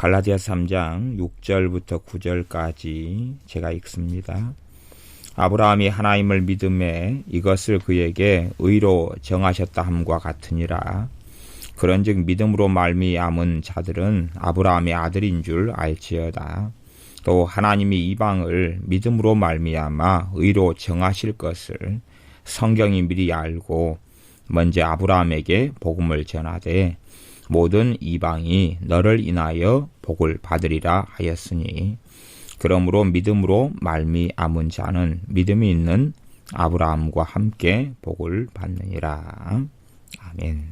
갈라디아서 3장 6절부터 9절까지 제가 읽습니다. 아브라함이 하나님을 믿음에 이것을 그에게 의로 정하셨다 함과 같으니라. 그런즉 믿음으로 말미암은 자들은 아브라함의 아들인 줄 알지어다. 또 하나님이 이방을 믿음으로 말미암아 의로 정하실 것을 성경이 미리 알고 먼저 아브라함에게 복음을 전하되 모든 이방이 너를 인하여 복을 받으리라 하였으니 그러므로 믿음으로 말미암은 자는 믿음이 있는 아브라함과 함께 복을 받느니라. 아멘.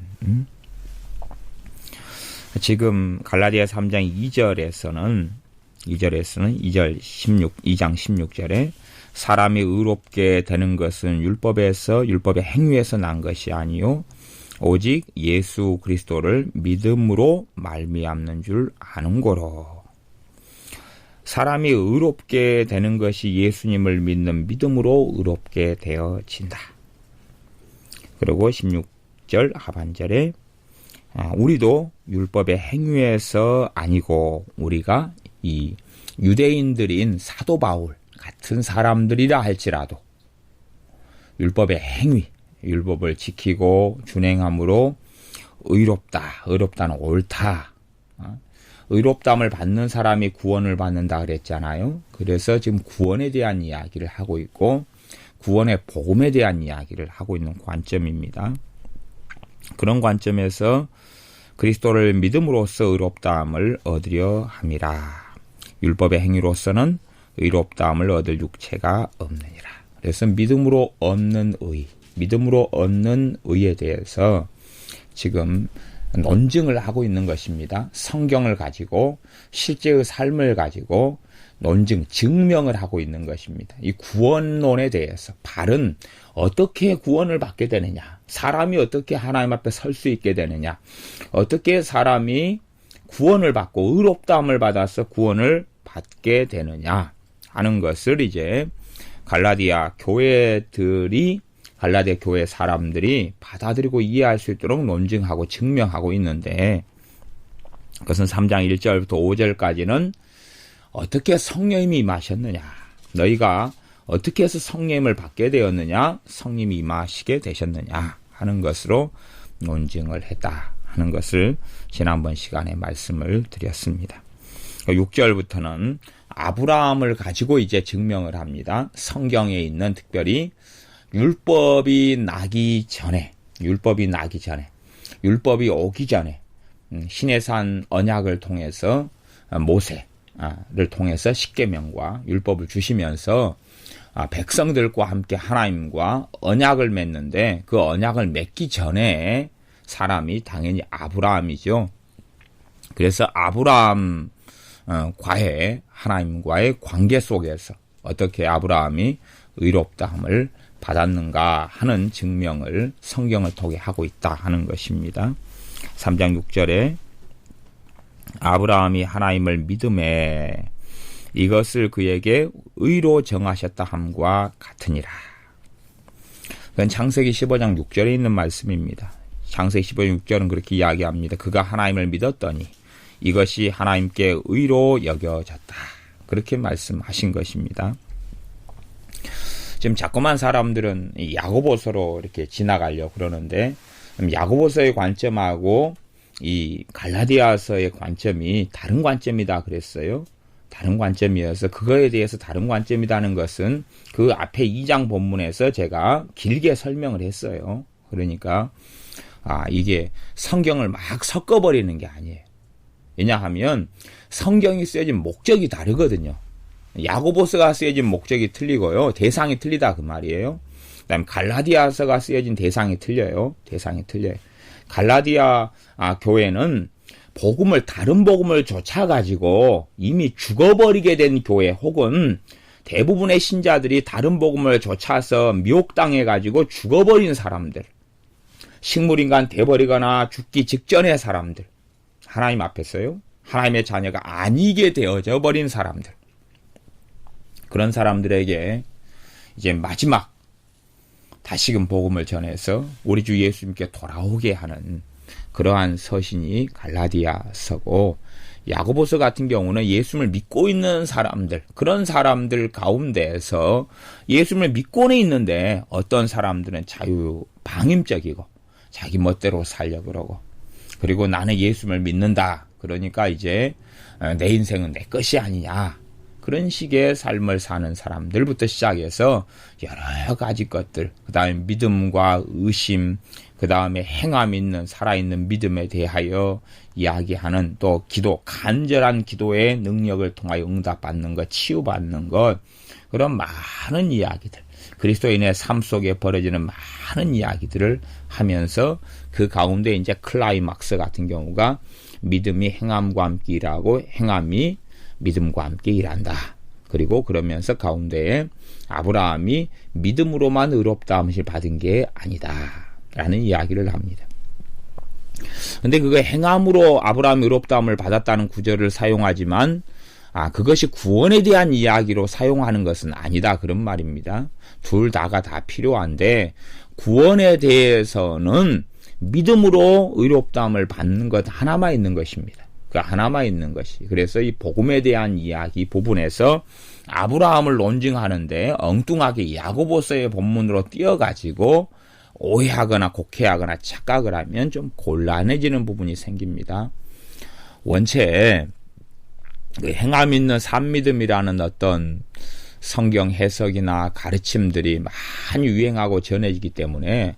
지금 갈라디아 3장 2장 16절에 사람이 의롭게 되는 것은 율법의 행위에서 난 것이 아니요 오직 예수 그리스도를 믿음으로 말미암는 줄 아는 거로. 사람이 의롭게 되는 것이 예수님을 믿는 믿음으로 의롭게 되어진다. 그리고 16절 하반절에 우리도 율법의 행위에서 아니고 우리가 이 유대인들인 사도 바울 같은 사람들이라 할지라도 율법의 행위, 율법을 지키고 준행함으로 의롭다는 옳다. 의롭다함을 받는 사람이 구원을 받는다 그랬잖아요. 그래서 지금 구원에 대한 이야기를 하고 있고 구원의 복음에 대한 이야기를 하고 있는 관점입니다. 그런 관점에서 그리스도를 믿음으로써 의롭다함을 얻으려 함이라. 율법의 행위로서는 의롭다함을 얻을 육체가 없느니라. 그래서 믿음으로 얻는 의에 대해서 지금 논증을 하고 있는 것입니다. 성경을 가지고 실제의 삶을 가지고 증명을 하고 있는 것입니다. 이 구원론에 대해서 바른 어떻게 구원을 받게 되느냐, 사람이 어떻게 하나님 앞에 설 수 있게 되느냐, 어떻게 사람이 구원을 받고 의롭다함을 받아서 구원을 받게 되느냐 하는 것을 이제 갈라디아 교회 사람들이 받아들이고 이해할 수 있도록 논증하고 증명하고 있는데 그것은 3장 1절부터 5절까지는 어떻게 성령님이 임하셨느냐, 너희가 어떻게 해서 성령님을 받게 되었느냐, 성령님이 임하시게 되셨느냐 하는 것으로 논증을 했다 하는 것을 지난번 시간에 말씀을 드렸습니다. 6절부터는 아브라함을 가지고 이제 증명을 합니다. 성경에 있는 특별히 율법이 오기 전에 시내산 언약을 통해서 모세를 통해서 십계명과 율법을 주시면서 백성들과 함께 하나님과 언약을 맺는데 그 언약을 맺기 전에 사람이 당연히 아브라함이죠. 그래서 하나님과의 관계 속에서 어떻게 아브라함이 의롭다함을 받았는가 하는 증명을 성경을 통해 하고 있다 하는 것입니다. 3장 6절에 아브라함이 하나님을 믿음에 이것을 그에게 의로 정하셨다 함과 같으니라. 그건 창세기 15장 6절에 있는 말씀입니다. 창세기 15장 6절은 그렇게 이야기합니다. 그가 하나님을 믿었더니 이것이 하나님께 의로 여겨졌다. 그렇게 말씀하신 것입니다. 지금 자꾸만 사람들은 야고보서로 이렇게 지나가려고 그러는데 야고보서의 관점하고 이 갈라디아서의 관점이 다른 관점이다 그랬어요. 다른 관점이어서 그거에 대해서 다른 관점이라는 것은 그 앞에 2장 본문에서 제가 길게 설명을 했어요. 그러니까 이게 성경을 막 섞어버리는 게 아니에요. 왜냐하면 성경이 쓰여진 목적이 다르거든요. 야고보서가 쓰여진 목적이 틀리고요. 대상이 틀리다 그 말이에요. 그다음에 갈라디아서가 쓰여진 대상이 틀려요. 갈라디아 교회는 다른 복음을 좇아가지고 이미 죽어버리게 된 교회 혹은 대부분의 신자들이 다른 복음을 좇아서 미혹당해가지고 죽어버린 사람들, 식물인간 돼버리거나 죽기 직전의 사람들, 하나님 앞에서요, 하나님의 자녀가 아니게 되어져 버린 사람들, 그런 사람들에게 이제 마지막 다시금 복음을 전해서 우리 주 예수님께 돌아오게 하는 그러한 서신이 갈라디아서고, 야고보서 같은 경우는 예수님을 믿고 있는 사람들, 그런 사람들 가운데에서 예수님을 믿고는 있는데 어떤 사람들은 방임적이고 자기 멋대로 살려 그러고, 그리고 나는 예수님을 믿는다. 그러니까 이제 내 인생은 내 것이 아니냐. 그런 식의 삶을 사는 사람들부터 시작해서 여러 가지 것들, 그 다음에 믿음과 의심, 그 다음에 행함 있는 살아있는 믿음에 대하여 이야기하는, 또 기도, 간절한 기도의 능력을 통하여 응답받는 것, 치유받는 것, 그런 많은 이야기들, 그리스도인의 삶 속에 벌어지는 많은 이야기들을 하면서 그 가운데 이제 클라이막스 같은 경우가 믿음이 행함과 함께 일하고 행함이 믿음과 함께 일한다. 그리고 그러면서 가운데에 아브라함이 믿음으로만 의롭다함을 받은 게 아니다 라는 이야기를 합니다. 근데 그거 행함으로 아브라함이 의롭다함을 받았다는 구절을 사용하지만 그것이 구원에 대한 이야기로 사용하는 것은 아니다, 그런 말입니다. 둘 다가 다 필요한데 구원에 대해서는 믿음으로 의롭다함을 받는 것 하나만 있는 것입니다. 그 하나만 있는 것이. 그래서 이 복음에 대한 이야기 부분에서 아브라함을 논증하는데 엉뚱하게 야고보서의 본문으로 띄어가지고 오해하거나 곡해하거나 착각을 하면 좀 곤란해지는 부분이 생깁니다. 원체 그 행함 있는 산믿음이라는 어떤 성경 해석이나 가르침들이 많이 유행하고 전해지기 때문에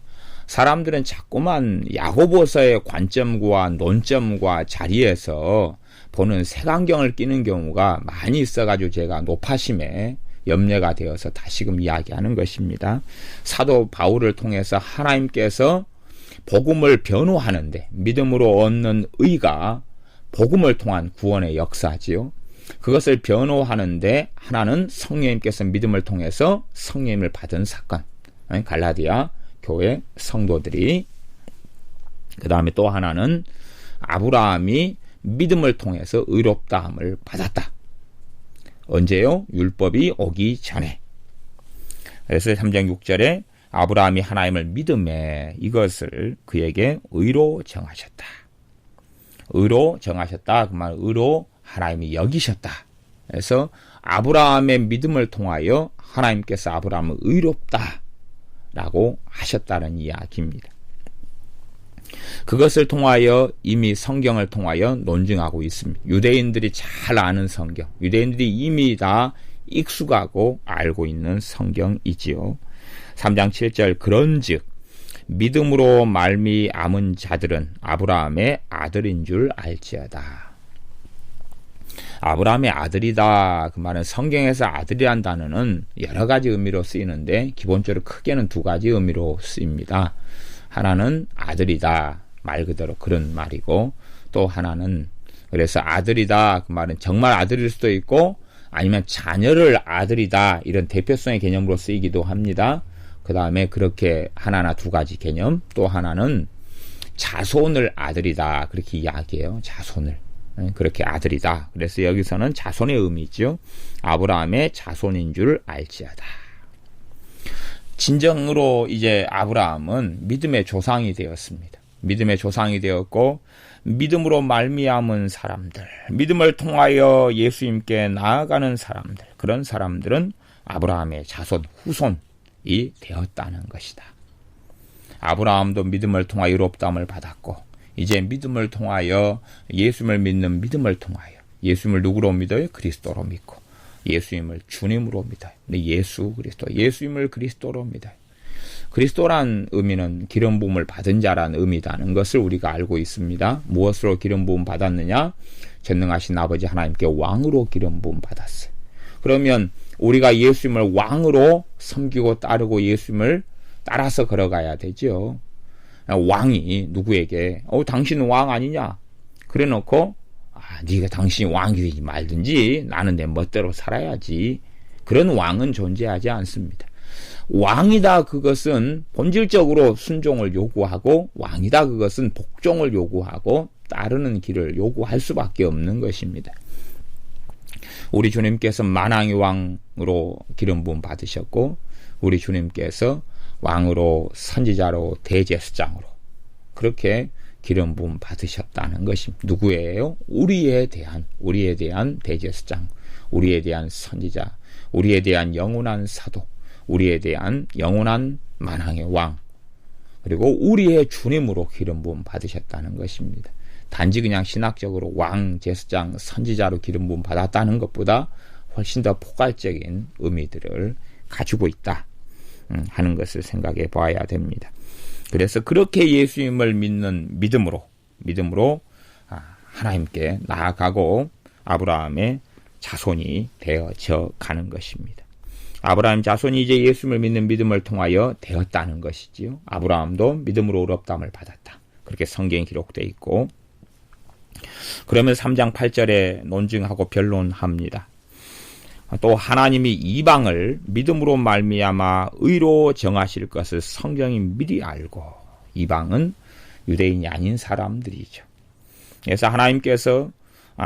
사람들은 자꾸만 야고보서의 관점과 논점과 자리에서 보는 색안경을 끼는 경우가 많이 있어가지고 제가 노파심에 염려가 되어서 다시금 이야기하는 것입니다. 사도 바울을 통해서 하나님께서 복음을 변호하는데, 믿음으로 얻는 의가 복음을 통한 구원의 역사지요. 그것을 변호하는데 하나는 성령님께서 믿음을 통해서 성령님을 받은 사건, 갈라디아 교회 성도들이, 그 다음에 또 하나는 아브라함이 믿음을 통해서 의롭다함을 받았다. 언제요? 율법이 오기 전에. 그래서 3장 6절에 아브라함이 하나님을 믿음에 이것을 그에게 의로 정하셨다. 의로 정하셨다. 그 말 의로 하나님이 여기셨다. 그래서 아브라함의 믿음을 통하여 하나님께서 아브라함을 의롭다 라고 하셨다는 이야기입니다. 그것을 통하여 이미 성경을 통하여 논증하고 있습니다. 유대인들이 잘 아는 성경, 유대인들이 이미 다 익숙하고 알고 있는 성경이지요. 3장 7절 그런즉 믿음으로 말미암은 자들은 아브라함의 아들인 줄 알지어다. 아브라함의 아들이다. 그 말은 성경에서 아들이란 단어는 여러 가지 의미로 쓰이는데 기본적으로 크게는 두 가지 의미로 쓰입니다. 하나는 아들이다. 말 그대로 그런 말이고, 또 하나는 그래서 아들이다. 그 말은 정말 아들일 수도 있고 아니면 자녀를 아들이다. 이런 대표성의 개념으로 쓰이기도 합니다. 그 다음에 그렇게 하나나 두 가지 개념. 또 하나는 자손을 아들이다. 그렇게 이야기해요. 자손을. 그렇게 아들이다. 그래서 여기서는 자손의 의미죠. 아브라함의 자손인 줄 알지어다. 진정으로 이제 아브라함은 믿음의 조상이 되었습니다. 믿음의 조상이 되었고, 믿음으로 말미암은 사람들, 믿음을 통하여 예수님께 나아가는 사람들, 그런 사람들은 아브라함의 자손, 후손이 되었다는 것이다. 아브라함도 믿음을 통하여 의롭다함을 받았고, 이제 믿음을 통하여 예수님을 믿는 믿음을 통하여 예수님을 누구로 믿어요? 그리스도로 믿고 예수님을 주님으로 믿어요. 예수 그리스도, 예수님을 그리스도로 믿어요. 그리스도란 의미는 기름 부음을 받은 자라는 의미다는 것을 우리가 알고 있습니다. 무엇으로 기름 부음 받았느냐? 전능하신 아버지 하나님께 왕으로 기름 부음 받았어요. 그러면 우리가 예수님을 왕으로 섬기고 따르고 예수님을 따라서 걸어가야 되죠. 왕이 누구에게 당신 왕 아니냐? 그래 놓고 네가 당신이 왕이 되지 말든지 나는 내 멋대로 살아야지. 그런 왕은 존재하지 않습니다. 왕이다 그것은 본질적으로 순종을 요구하고, 왕이다 그것은 복종을 요구하고 따르는 길을 요구할 수밖에 없는 것입니다. 우리 주님께서 만왕의 왕으로 기름 부음 받으셨고, 우리 주님께서 왕으로 선지자로 대제사장으로 그렇게 기름 부음 받으셨다는 것입니다. 누구예요? 우리에 대한 대제사장, 우리에 대한 선지자, 우리에 대한 영원한 사도, 우리에 대한 영원한 만왕의 왕, 그리고 우리의 주님으로 기름 부음 받으셨다는 것입니다. 단지 그냥 신학적으로 왕, 제사장, 선지자로 기름 부음 받았다는 것보다 훨씬 더 포괄적인 의미들을 가지고 있다 하는 것을 생각해 봐야 됩니다. 그래서 그렇게 예수님을 믿는 믿음으로 하나님께 나아가고 아브라함의 자손이 되어져 가는 것입니다. 아브라함 자손이 이제 예수님을 믿는 믿음을 통하여 되었다는 것이지요. 아브라함도 믿음으로 의롭다함을 받았다. 그렇게 성경에 기록되어 있고, 그러면 3장 8절에 논증하고 변론합니다. 또 하나님이 이방을 믿음으로 말미암아 의로 정하실 것을 성경이 미리 알고, 이방은 유대인이 아닌 사람들이죠. 그래서 하나님께서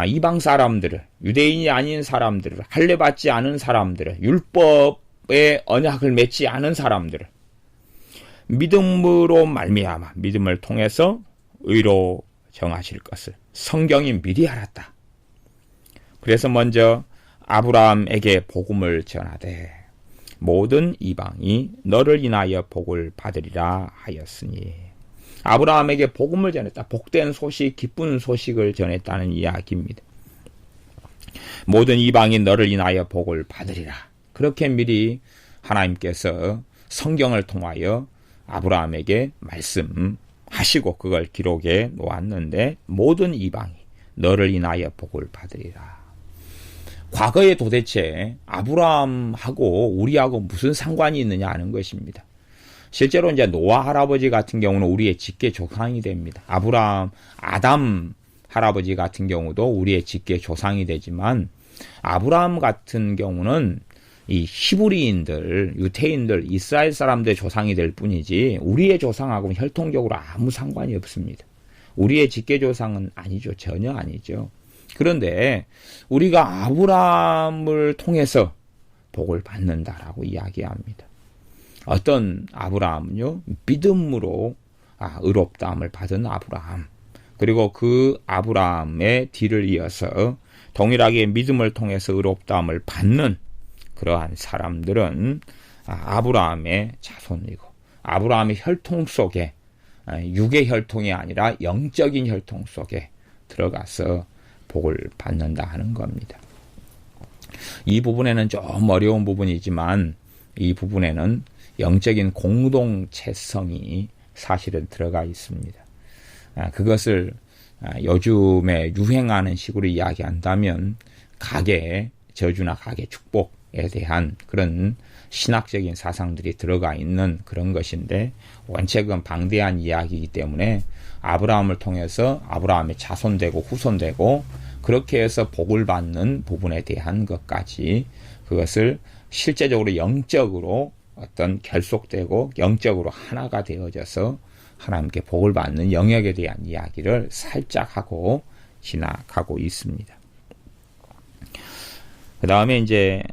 이방 사람들을, 유대인이 아닌 사람들을, 할례받지 않은 사람들을, 율법의 언약을 맺지 않은 사람들을 믿음으로 말미암아, 믿음을 통해서 의로 정하실 것을 성경이 미리 알았다. 그래서 먼저 아브라함에게 복음을 전하되 모든 이방이 너를 인하여 복을 받으리라 하였으니, 아브라함에게 복음을 전했다. 복된 소식, 기쁜 소식을 전했다는 이야기입니다. 모든 이방이 너를 인하여 복을 받으리라. 그렇게 미리 하나님께서 성경을 통하여 아브라함에게 말씀하시고 그걸 기록해 놓았는데, 모든 이방이 너를 인하여 복을 받으리라. 과거에 도대체 아브라함하고 우리하고 무슨 상관이 있느냐 하는 것입니다. 실제로 이제 노아 할아버지 같은 경우는 우리의 직계 조상이 됩니다. 아담 할아버지 같은 경우도 우리의 직계 조상이 되지만, 아브라함 같은 경우는 이 히브리인들, 유태인들, 이스라엘 사람들의 조상이 될 뿐이지 우리의 조상하고는 혈통적으로 아무 상관이 없습니다. 우리의 직계 조상은 아니죠. 전혀 아니죠. 그런데 우리가 아브라함을 통해서 복을 받는다라고 이야기합니다. 어떤 아브라함은요, 믿음으로 의롭다함을 받은 아브라함, 그리고 그 아브라함의 뒤를 이어서 동일하게 믿음을 통해서 의롭다함을 받는 그러한 사람들은 아브라함의 자손이고, 아브라함의 혈통 속에, 육의 혈통이 아니라 영적인 혈통 속에 들어가서 복을 받는다 하는 겁니다. 이 부분에는 좀 어려운 부분이지만, 이 부분에는 영적인 공동체성이 사실은 들어가 있습니다. 그것을 요즘에 유행하는 식으로 이야기한다면 가계 저주나 가계 축복에 대한 그런 신학적인 사상들이 들어가 있는 그런 것인데, 원체 그건 방대한 이야기이기 때문에 아브라함을 통해서 아브라함의 자손되고 후손되고 그렇게 해서 복을 받는 부분에 대한 것까지, 그것을 실제적으로 영적으로 어떤 결속되고 영적으로 하나가 되어져서 하나님께 복을 받는 영역에 대한 이야기를 살짝 하고 지나가고 있습니다. 그 다음에 이제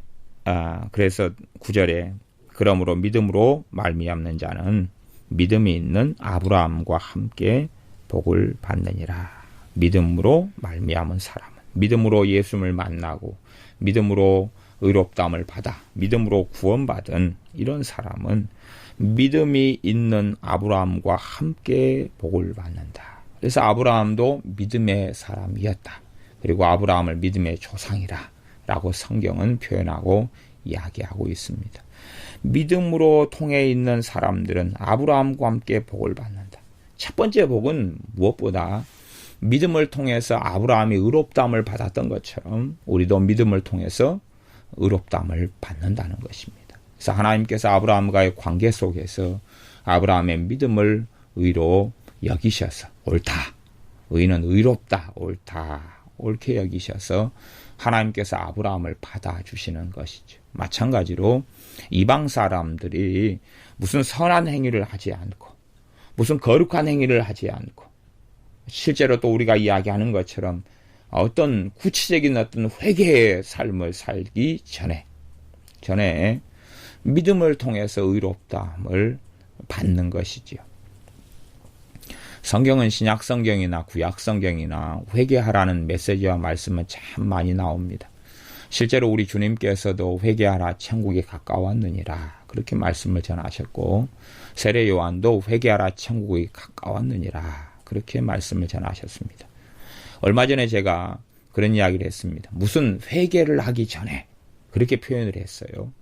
그래서 9절에 그러므로 믿음으로 말미암는 자는 믿음이 있는 아브라함과 함께 복을 받느니라. 믿음으로 말미암은 사람은, 믿음으로 예수님을 만나고 믿음으로 의롭다함을 받아 믿음으로 구원받은 이런 사람은 믿음이 있는 아브라함과 함께 복을 받는다. 그래서 아브라함도 믿음의 사람이었다. 그리고 아브라함을 믿음의 조상이라 라고 성경은 표현하고 이야기하고 있습니다. 믿음으로 통해 있는 사람들은 아브라함과 함께 복을 받는다. 첫 번째 복은 무엇보다 믿음을 통해서 아브라함이 의롭다함을 받았던 것처럼 우리도 믿음을 통해서 의롭다함을 받는다는 것입니다. 그래서 하나님께서 아브라함과의 관계 속에서 아브라함의 믿음을 의로 여기셔서 옳다, 의는 의롭다, 옳다, 옳게 여기셔서 하나님께서 아브라함을 받아주시는 것이죠. 마찬가지로 이방 사람들이 무슨 선한 행위를 하지 않고 무슨 거룩한 행위를 하지 않고 실제로 또 우리가 이야기하는 것처럼 어떤 구체적인 어떤 회개의 삶을 살기 전에 믿음을 통해서 의롭다함을 받는 것이지요. 성경은 신약 성경이나 구약 성경이나 회개하라는 메시지와 말씀은 참 많이 나옵니다. 실제로 우리 주님께서도 회개하라 천국이 가까웠느니라 그렇게 말씀을 전하셨고, 세례 요한도 회개하라 천국이 가까웠느니라 그렇게 말씀을 전하셨습니다. 얼마 전에 제가 그런 이야기를 했습니다. 무슨 회개를 하기 전에 그렇게 표현을 했어요.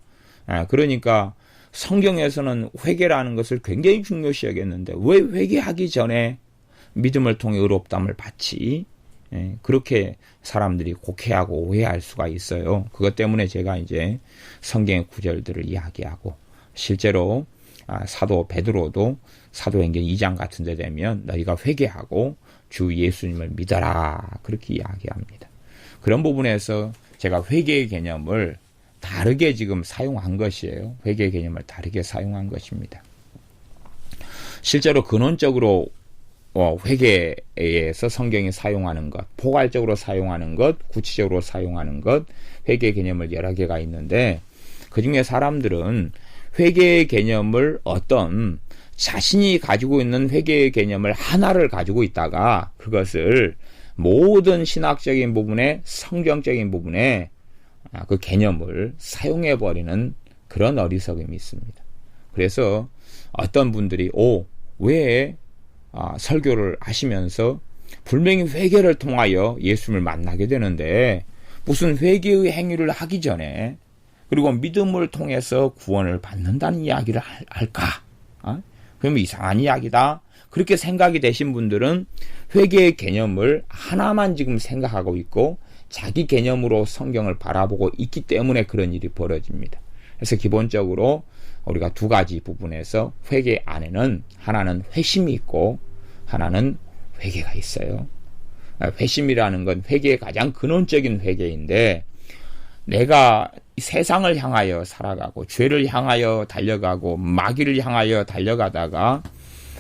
그러니까 성경에서는 회개라는 것을 굉장히 중요시 여겼는데 왜 회개하기 전에 믿음을 통해 의롭다함을 받지? 그렇게 사람들이 곡해하고 오해할 수가 있어요. 그것 때문에 제가 이제 성경의 구절들을 이야기하고, 실제로 사도 베드로도 사도행전 2장 같은 데 되면 너희가 회개하고 주 예수님을 믿어라 그렇게 이야기합니다. 그런 부분에서 제가 회개의 개념을 다르게 지금 사용한 것이에요. 회개의 개념을 다르게 사용한 것입니다. 실제로 근원적으로 회개에서 성경이 사용하는 것, 포괄적으로 사용하는 것, 구체적으로 사용하는 것, 회개의 개념을 여러 개가 있는데, 그중에 사람들은 회개의 개념을 어떤 자신이 가지고 있는 회개의 개념을 하나를 가지고 있다가 그것을 모든 신학적인 부분에, 성경적인 부분에 그 개념을 사용해버리는 그런 어리석음이 있습니다. 그래서 어떤 분들이 왜 설교를 하시면서 분명히 회개를 통하여 예수님을 만나게 되는데 무슨 회개의 행위를 하기 전에 그리고 믿음을 통해서 구원을 받는다는 이야기를 할까? 그러면 이상한 이야기다. 그렇게 생각이 되신 분들은 회개의 개념을 하나만 지금 생각하고 있고 자기 개념으로 성경을 바라보고 있기 때문에 그런 일이 벌어집니다. 그래서 기본적으로 우리가 두 가지 부분에서 회개 안에는 하나는 회심이 있고 하나는 회개가 있어요. 회심이라는 건 회개의 가장 근원적인 회개인데, 내가 세상을 향하여 살아가고 죄를 향하여 달려가고 마귀를 향하여 달려가다가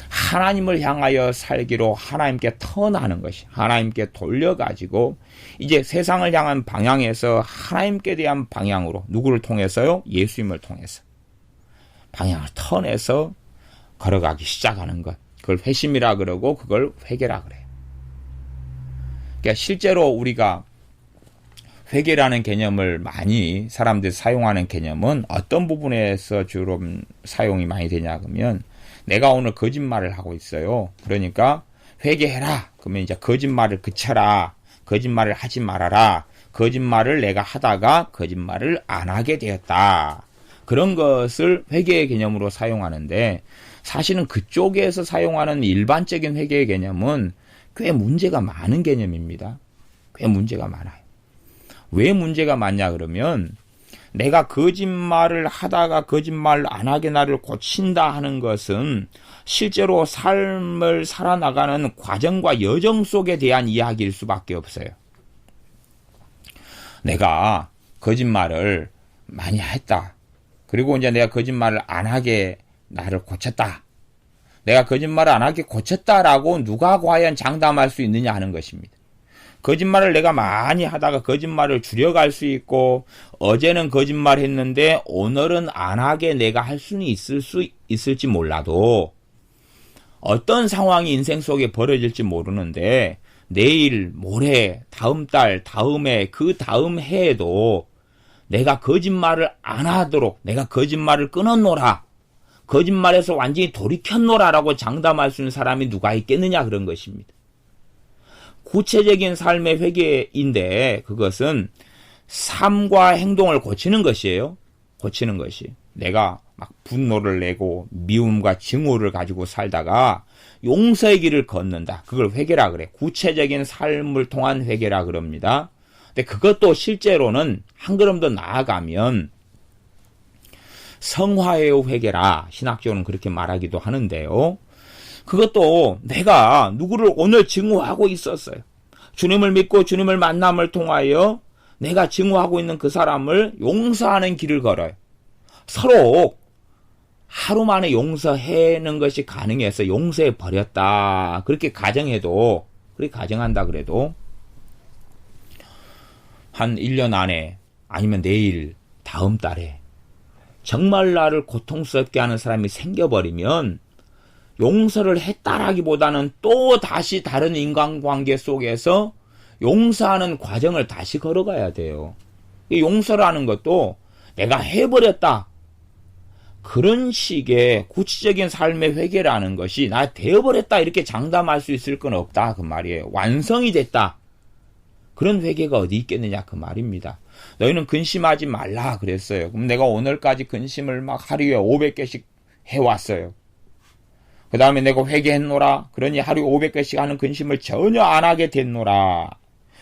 하나님을 향하여 살기로 하나님께 턴하는 것이, 하나님께 돌려가지고 이제 세상을 향한 방향에서 하나님께 대한 방향으로, 누구를 통해서요? 예수님을 통해서 방향을 턴해서 걸어가기 시작하는 것, 그걸 회심이라 그러고 그걸 회개라 그래요. 그러니까 실제로 우리가 회개라는 개념을 많이 사람들이 사용하는 개념은 어떤 부분에서 주로 사용이 많이 되냐 그러면, 내가 오늘 거짓말을 하고 있어요. 그러니까 회개해라. 그러면 이제 거짓말을 그쳐라. 거짓말을 하지 말아라. 거짓말을 내가 하다가 거짓말을 안 하게 되었다. 그런 것을 회개의 개념으로 사용하는데, 사실은 그쪽에서 사용하는 일반적인 회개의 개념은 꽤 문제가 많은 개념입니다. 꽤 문제가 많아요. 왜 문제가 많냐 그러면, 내가 거짓말을 하다가 거짓말 안 하게 나를 고친다 하는 것은 실제로 삶을 살아나가는 과정과 여정 속에 대한 이야기일 수밖에 없어요. 내가 거짓말을 많이 했다. 그리고 이제 내가 거짓말을 안 하게 나를 고쳤다. 내가 거짓말을 안 하게 고쳤다라고 누가 과연 장담할 수 있느냐 하는 것입니다. 거짓말을 내가 많이 하다가 거짓말을 줄여갈 수 있고, 어제는 거짓말 했는데 오늘은 안 하게 내가 할 수는 있을지 몰라도, 어떤 상황이 인생 속에 벌어질지 모르는데 내일, 모레, 다음 달, 다음해, 그 다음 해에도 내가 거짓말을 안 하도록 내가 거짓말을 끊었노라, 거짓말에서 완전히 돌이켰노라라고 장담할 수 있는 사람이 누가 있겠느냐 그런 것입니다. 구체적인 삶의 회개인데 그것은 삶과 행동을 고치는 것이에요. 고치는 것이. 내가 막 분노를 내고 미움과 증오를 가지고 살다가 용서의 길을 걷는다. 그걸 회개라 그래. 구체적인 삶을 통한 회개라 그럽니다. 근데 그것도 실제로는 한 걸음 더 나아가면 성화의 회개라 신학적으로는 그렇게 말하기도 하는데요. 그것도 내가 누구를 오늘 증오하고 있었어요. 주님을 믿고 주님을 만남을 통하여 내가 증오하고 있는 그 사람을 용서하는 길을 걸어요. 서로 하루 만에 용서하는 것이 가능해서 용서해 버렸다. 그렇게 가정해도, 그렇게 가정한다 그래도 한 1년 안에 아니면 내일, 다음 달에 정말 나를 고통스럽게 하는 사람이 생겨버리면 용서를 했다라기보다는 또 다시 다른 인간관계 속에서 용서하는 과정을 다시 걸어가야 돼요. 용서라는 것도 내가 해버렸다, 그런 식의 구체적인 삶의 회개라는 것이 나 되어버렸다 이렇게 장담할 수 있을 건 없다 그 말이에요. 완성이 됐다, 그런 회개가 어디 있겠느냐 그 말입니다. 너희는 근심하지 말라 그랬어요. 그럼 내가 오늘까지 근심을 막 하루에 500개씩 해왔어요. 그 다음에 내가 회개했노라, 그러니 하루에 500개씩 하는 근심을 전혀 안 하게 됐노라.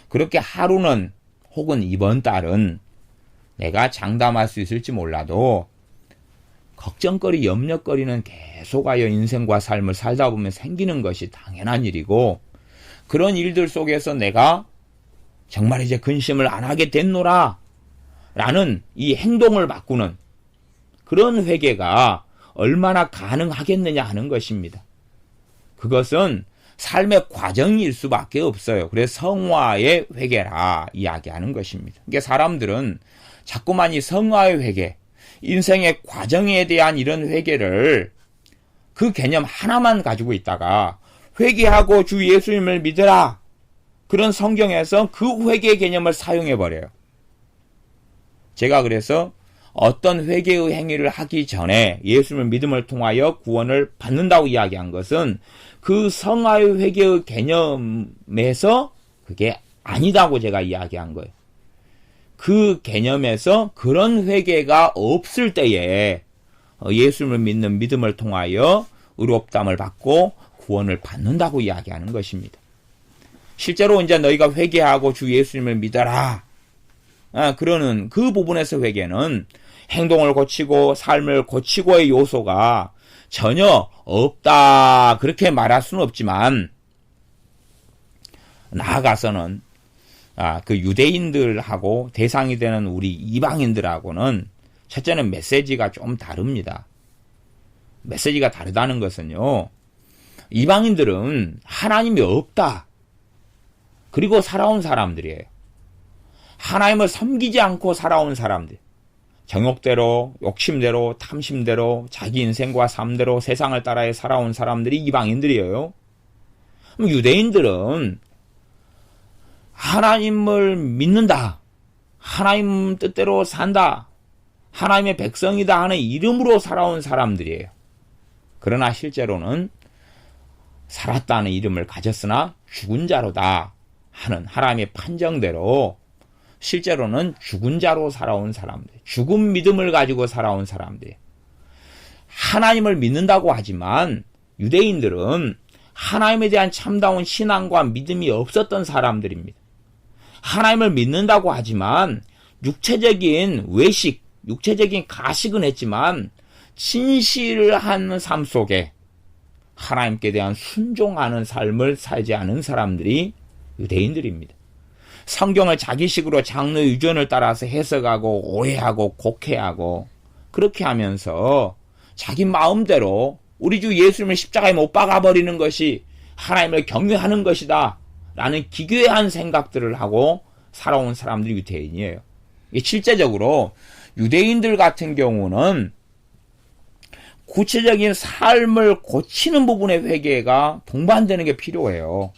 그렇게 하루는 혹은 이번 달은 내가 장담할 수 있을지 몰라도 걱정거리, 염려거리는 계속하여 인생과 삶을 살다 보면 생기는 것이 당연한 일이고, 그런 일들 속에서 내가 정말 이제 근심을 안 하게 됐노라 라는 이 행동을 바꾸는 그런 회개가 얼마나 가능하겠느냐 하는 것입니다. 그것은 삶의 과정일 수밖에 없어요. 그래서 성화의 회개라 이야기하는 것입니다. 그러니까 사람들은 자꾸만 이 성화의 회개, 인생의 과정에 대한 이런 회개를, 그 개념 하나만 가지고 있다가 회개하고 주 예수님을 믿으라, 그런 성경에서 그 회개 개념을 사용해버려요. 제가 그래서 어떤 회개의 행위를 하기 전에 예수님을 믿음을 통하여 구원을 받는다고 이야기한 것은 그 성화의 회개의 개념에서 그게 아니다고 제가 이야기한 거예요. 그 개념에서 그런 회개가 없을 때에 예수님을 믿는 믿음을 통하여 의롭다함을 받고 구원을 받는다고 이야기하는 것입니다. 실제로 이제 너희가 회개하고 주 예수님을 믿어라, 그러는 그 부분에서 회개는 행동을 고치고 삶을 고치고의 요소가 전혀 없다 그렇게 말할 수는 없지만, 나아가서는 그 유대인들하고 대상이 되는 우리 이방인들하고는 첫째는 메시지가 좀 다릅니다. 메시지가 다르다는 것은요, 이방인들은 하나님이 없다 그리고 살아온 사람들이에요. 하나님을 섬기지 않고 살아온 사람들, 정욕대로, 욕심대로, 탐심대로, 자기 인생과 삶대로 세상을 따라해 살아온 사람들이 이방인들이에요. 그럼 유대인들은 하나님을 믿는다, 하나님 뜻대로 산다, 하나님의 백성이다 하는 이름으로 살아온 사람들이에요. 그러나 실제로는 살았다는 이름을 가졌으나 죽은 자로다 하는 하나님의 판정대로 실제로는 죽은 자로 살아온 사람들, 죽은 믿음을 가지고 살아온 사람들, 하나님을 믿는다고 하지만 유대인들은 하나님에 대한 참다운 신앙과 믿음이 없었던 사람들입니다. 하나님을 믿는다고 하지만 육체적인 외식, 육체적인 가식은 했지만 진실한 삶 속에 하나님께 대한 순종하는 삶을 살지 않은 사람들이 유대인들입니다. 성경을 자기식으로 장르 유전을 따라서 해석하고 오해하고 곡해하고 그렇게 하면서 자기 마음대로 우리 주 예수님을 십자가에 못 박아버리는 것이 하나님을 경외하는 것이다 라는 기괴한 생각들을 하고 살아온 사람들이 유대인이에요. 실제적으로 유대인들 같은 경우는 구체적인 삶을 고치는 부분의 회개가 동반되는 게 필요해요.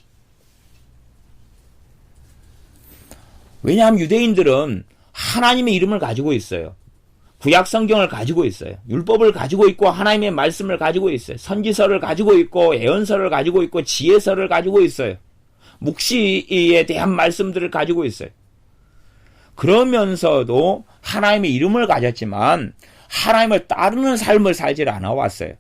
왜냐하면 유대인들은 하나님의 이름을 가지고 있어요. 구약 성경을 가지고 있어요. 율법을 가지고 있고 하나님의 말씀을 가지고 있어요. 선지서를 가지고 있고 예언서를 가지고 있고 지혜서를 가지고 있어요. 묵시에 대한 말씀들을 가지고 있어요. 그러면서도 하나님의 이름을 가졌지만 하나님을 따르는 삶을 살지 않아 왔어요.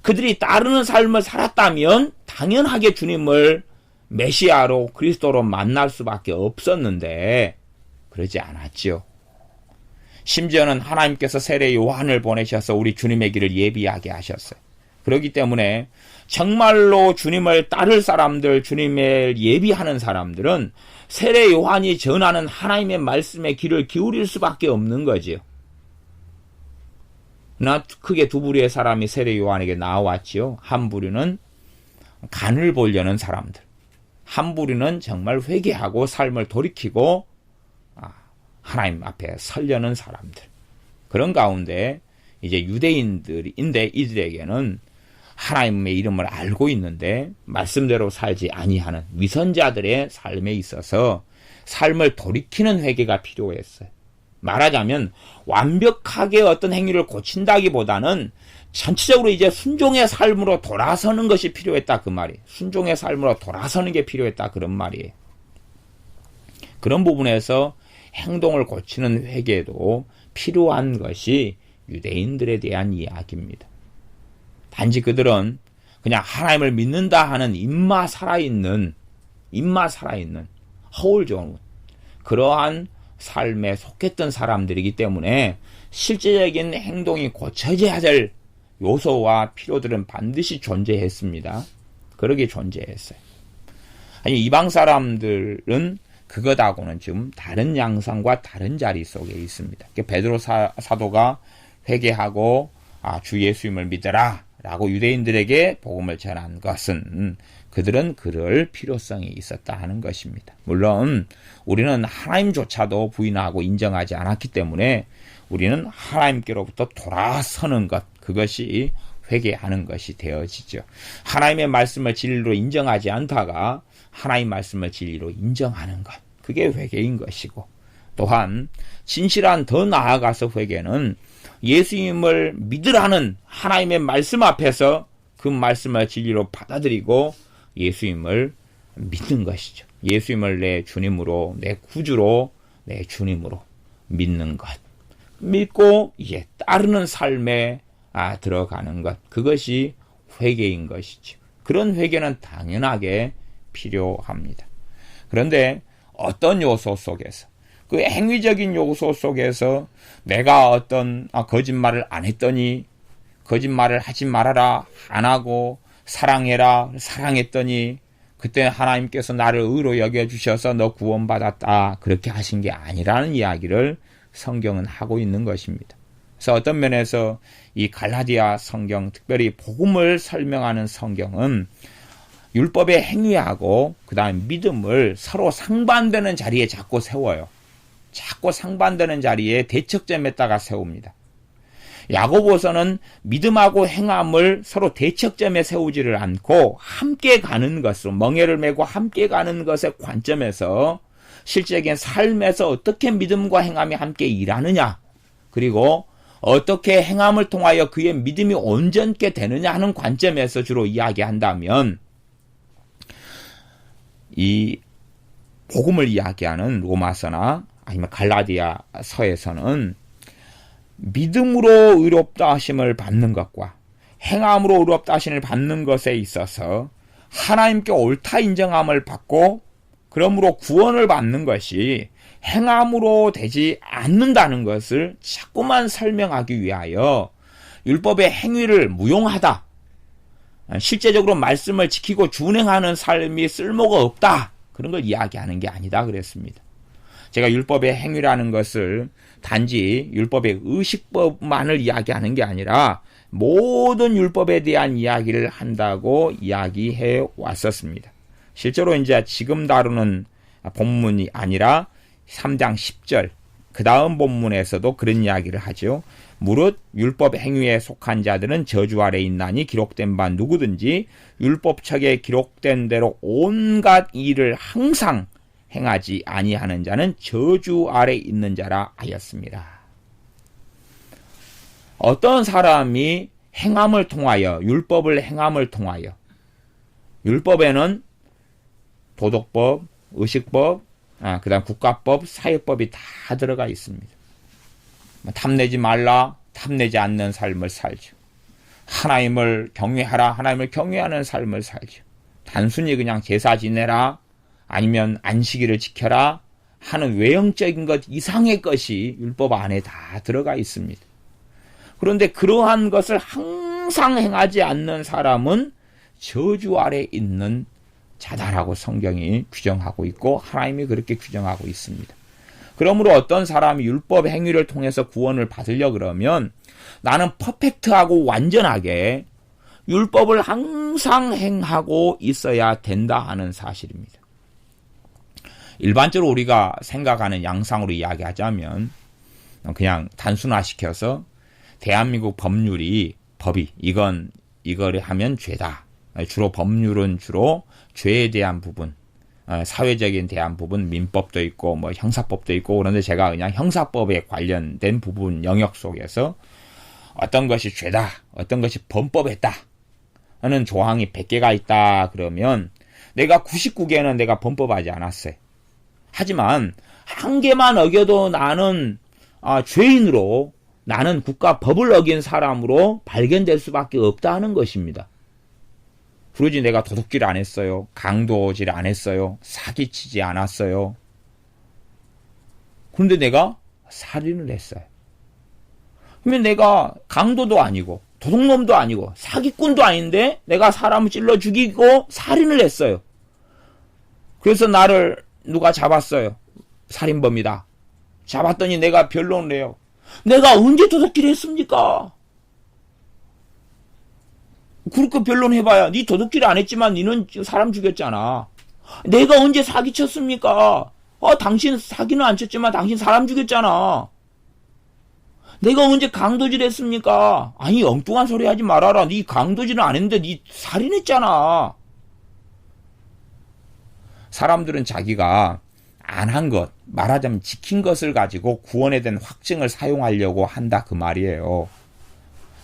그들이 따르는 삶을 살았다면 당연하게 주님을 메시아로 그리스도로 만날 수밖에 없었는데 그러지 않았죠. 심지어는 하나님께서 세례 요한을 보내셔서 우리 주님의 길을 예비하게 하셨어요. 그렇기 때문에 정말로 주님을 따를 사람들, 주님을 예비하는 사람들은 세례 요한이 전하는 하나님의 말씀에 귀를 기울일 수밖에 없는 거지요. 나 크게 두 부류의 사람이 세례 요한에게 나왔지요. 한 부류는 간을 보려는 사람들, 한 부류는 정말 회개하고 삶을 돌이키고 하나님 앞에 서려는 사람들. 그런 가운데 이제 유대인들인데 이들에게는 하나님의 이름을 알고 있는데 말씀대로 살지 아니하는 위선자들의 삶에 있어서 삶을 돌이키는 회개가 필요했어요. 말하자면 완벽하게 어떤 행위를 고친다기보다는 전체적으로 이제 순종의 삶으로 돌아서는 것이 필요했다 그 말이에요. 순종의 삶으로 돌아서는 게 필요했다 그런 말이에요. 그런 부분에서 행동을 고치는 회개도 필요한 것이 유대인들에 대한 이야기입니다. 단지 그들은 그냥 하나님을 믿는다 하는 입마 살아있는 허울 좋은 그러한 삶에 속했던 사람들이기 때문에 실제적인 행동이 고쳐져야 될 요소와 필요들은 반드시 존재했습니다. 그러게 존재했어요. 아니 이방 사람들은 그것하고는 지금 다른 양상과 다른 자리 속에 있습니다. 베드로 사도가 회개하고 주 예수님을 믿어라 라고 유대인들에게 복음을 전한 것은 그들은 그럴 필요성이 있었다 하는 것입니다. 물론 우리는 하나님조차도 부인하고 인정하지 않았기 때문에 우리는 하나님께로부터 돌아서는 것, 그것이 회개하는 것이 되어지죠. 하나님의 말씀을 진리로 인정하지 않다가 하나님 말씀을 진리로 인정하는 것, 그게 회개인 것이고, 또한 진실한 더 나아가서 회개는 예수님을 믿으라는 하나님의 말씀 앞에서 그 말씀을 진리로 받아들이고 예수님을 믿는 것이죠. 예수님을 내 주님으로, 내 구주로, 내 주님으로 믿는 것. 믿고 이제 따르는 삶에 들어가는 것. 그것이 회개인 것이죠. 그런 회개는 당연하게 필요합니다. 그런데 어떤 요소 속에서, 그 행위적인 요소 속에서 내가 어떤 거짓말을 안 했더니 거짓말을 하지 말아라, 안 하고 사랑해라, 사랑했더니 그때 하나님께서 나를 의로 여겨주셔서 너 구원받았다, 그렇게 하신 게 아니라는 이야기를 성경은 하고 있는 것입니다. 그래서 어떤 면에서 이 갈라디아 성경, 특별히 복음을 설명하는 성경은 율법의 행위하고 그 다음 믿음을 서로 상반되는 자리에 자꾸 세워요. 자꾸 상반되는 자리에 대척점에다가 세웁니다. 야고보서는 믿음하고 행함을 서로 대척점에 세우지를 않고 함께 가는 것으로, 멍에를 메고 함께 가는 것의 관점에서 실제적인 삶에서 어떻게 믿음과 행함이 함께 일하느냐, 그리고 어떻게 행함을 통하여 그의 믿음이 온전케 되느냐 하는 관점에서 주로 이야기한다면, 이 복음을 이야기하는 로마서나 아니면 갈라디아서에서는 믿음으로 의롭다 하심을 받는 것과 행함으로 의롭다 하심을 받는 것에 있어서 하나님께 옳다 인정함을 받고 그러므로 구원을 받는 것이 행함으로 되지 않는다는 것을 자꾸만 설명하기 위하여 율법의 행위를 무용하다, 실제적으로 말씀을 지키고 준행하는 삶이 쓸모가 없다, 그런 걸 이야기하는 게 아니다 그랬습니다. 제가 율법의 행위라는 것을 단지 율법의 의식법만을 이야기하는 게 아니라 모든 율법에 대한 이야기를 한다고 이야기해 왔었습니다. 실제로 이제 지금 다루는 본문이 아니라 3장 10절 그 다음 본문에서도 그런 이야기를 하죠. 무릇 율법 행위에 속한 자들은 저주 아래 있나니 기록된 바 누구든지 율법책에 기록된 대로 온갖 일을 항상 행하지 아니하는 자는 저주 아래 있는 자라 하였습니다. 어떤 사람이 행함을 통하여, 율법을 행함을 통하여, 율법에는 도덕법, 의식법, 그 다음 국가법, 사회법이 다 들어가 있습니다. 탐내지 말라, 탐내지 않는 삶을 살죠. 하나님을 경외하라, 하나님을 경외하는 삶을 살죠. 단순히 그냥 제사 지내라, 아니면 안식일을 지켜라 하는 외형적인 것 이상의 것이 율법 안에 다 들어가 있습니다. 그런데 그러한 것을 항상 행하지 않는 사람은 저주 아래 있는 자다라고 성경이 규정하고 있고 하나님이 그렇게 규정하고 있습니다. 그러므로 어떤 사람이 율법 행위를 통해서 구원을 받으려 그러면 나는 퍼펙트하고 완전하게 율법을 항상 행하고 있어야 된다 하는 사실입니다. 일반적으로 우리가 생각하는 양상으로 이야기하자면 그냥 단순화시켜서 대한민국 법이 이건 이거를 하면 죄다. 주로 법률은 주로 죄에 대한 부분, 사회적인 대한 부분, 민법도 있고 뭐 형사법도 있고, 그런데 제가 그냥 형사법에 관련된 부분 영역 속에서 어떤 것이 죄다, 어떤 것이 범법했다 하는 조항이 100개가 있다 그러면 내가 99개는 내가 범법하지 않았어요. 하지만 한 개만 어겨도 나는 죄인으로, 나는 국가 법을 어긴 사람으로 발견될 수밖에 없다는 것입니다. 그러지 내가 도둑질 안 했어요. 강도질 안 했어요. 사기치지 않았어요. 그런데 내가 살인을 했어요. 그러면 내가 강도도 아니고 도둑놈도 아니고 사기꾼도 아닌데 내가 사람을 찔러 죽이고 살인을 했어요. 그래서 나를 누가 잡았어요. 살인범이다. 잡았더니 내가 변론을 해요. 내가 언제 도둑질 했습니까? 그렇게 변론해봐야 네 도둑질 안 했지만 너는 사람 죽였잖아. 내가 언제 사기쳤습니까? 당신 사기는 안 쳤지만 당신 사람 죽였잖아. 내가 언제 강도질 했습니까? 아니 엉뚱한 소리 하지 말아라. 네 강도질은 안 했는데 네 살인했잖아. 사람들은 자기가 안 한 것, 말하자면 지킨 것을 가지고 구원에 대한 확증을 사용하려고 한다 그 말이에요.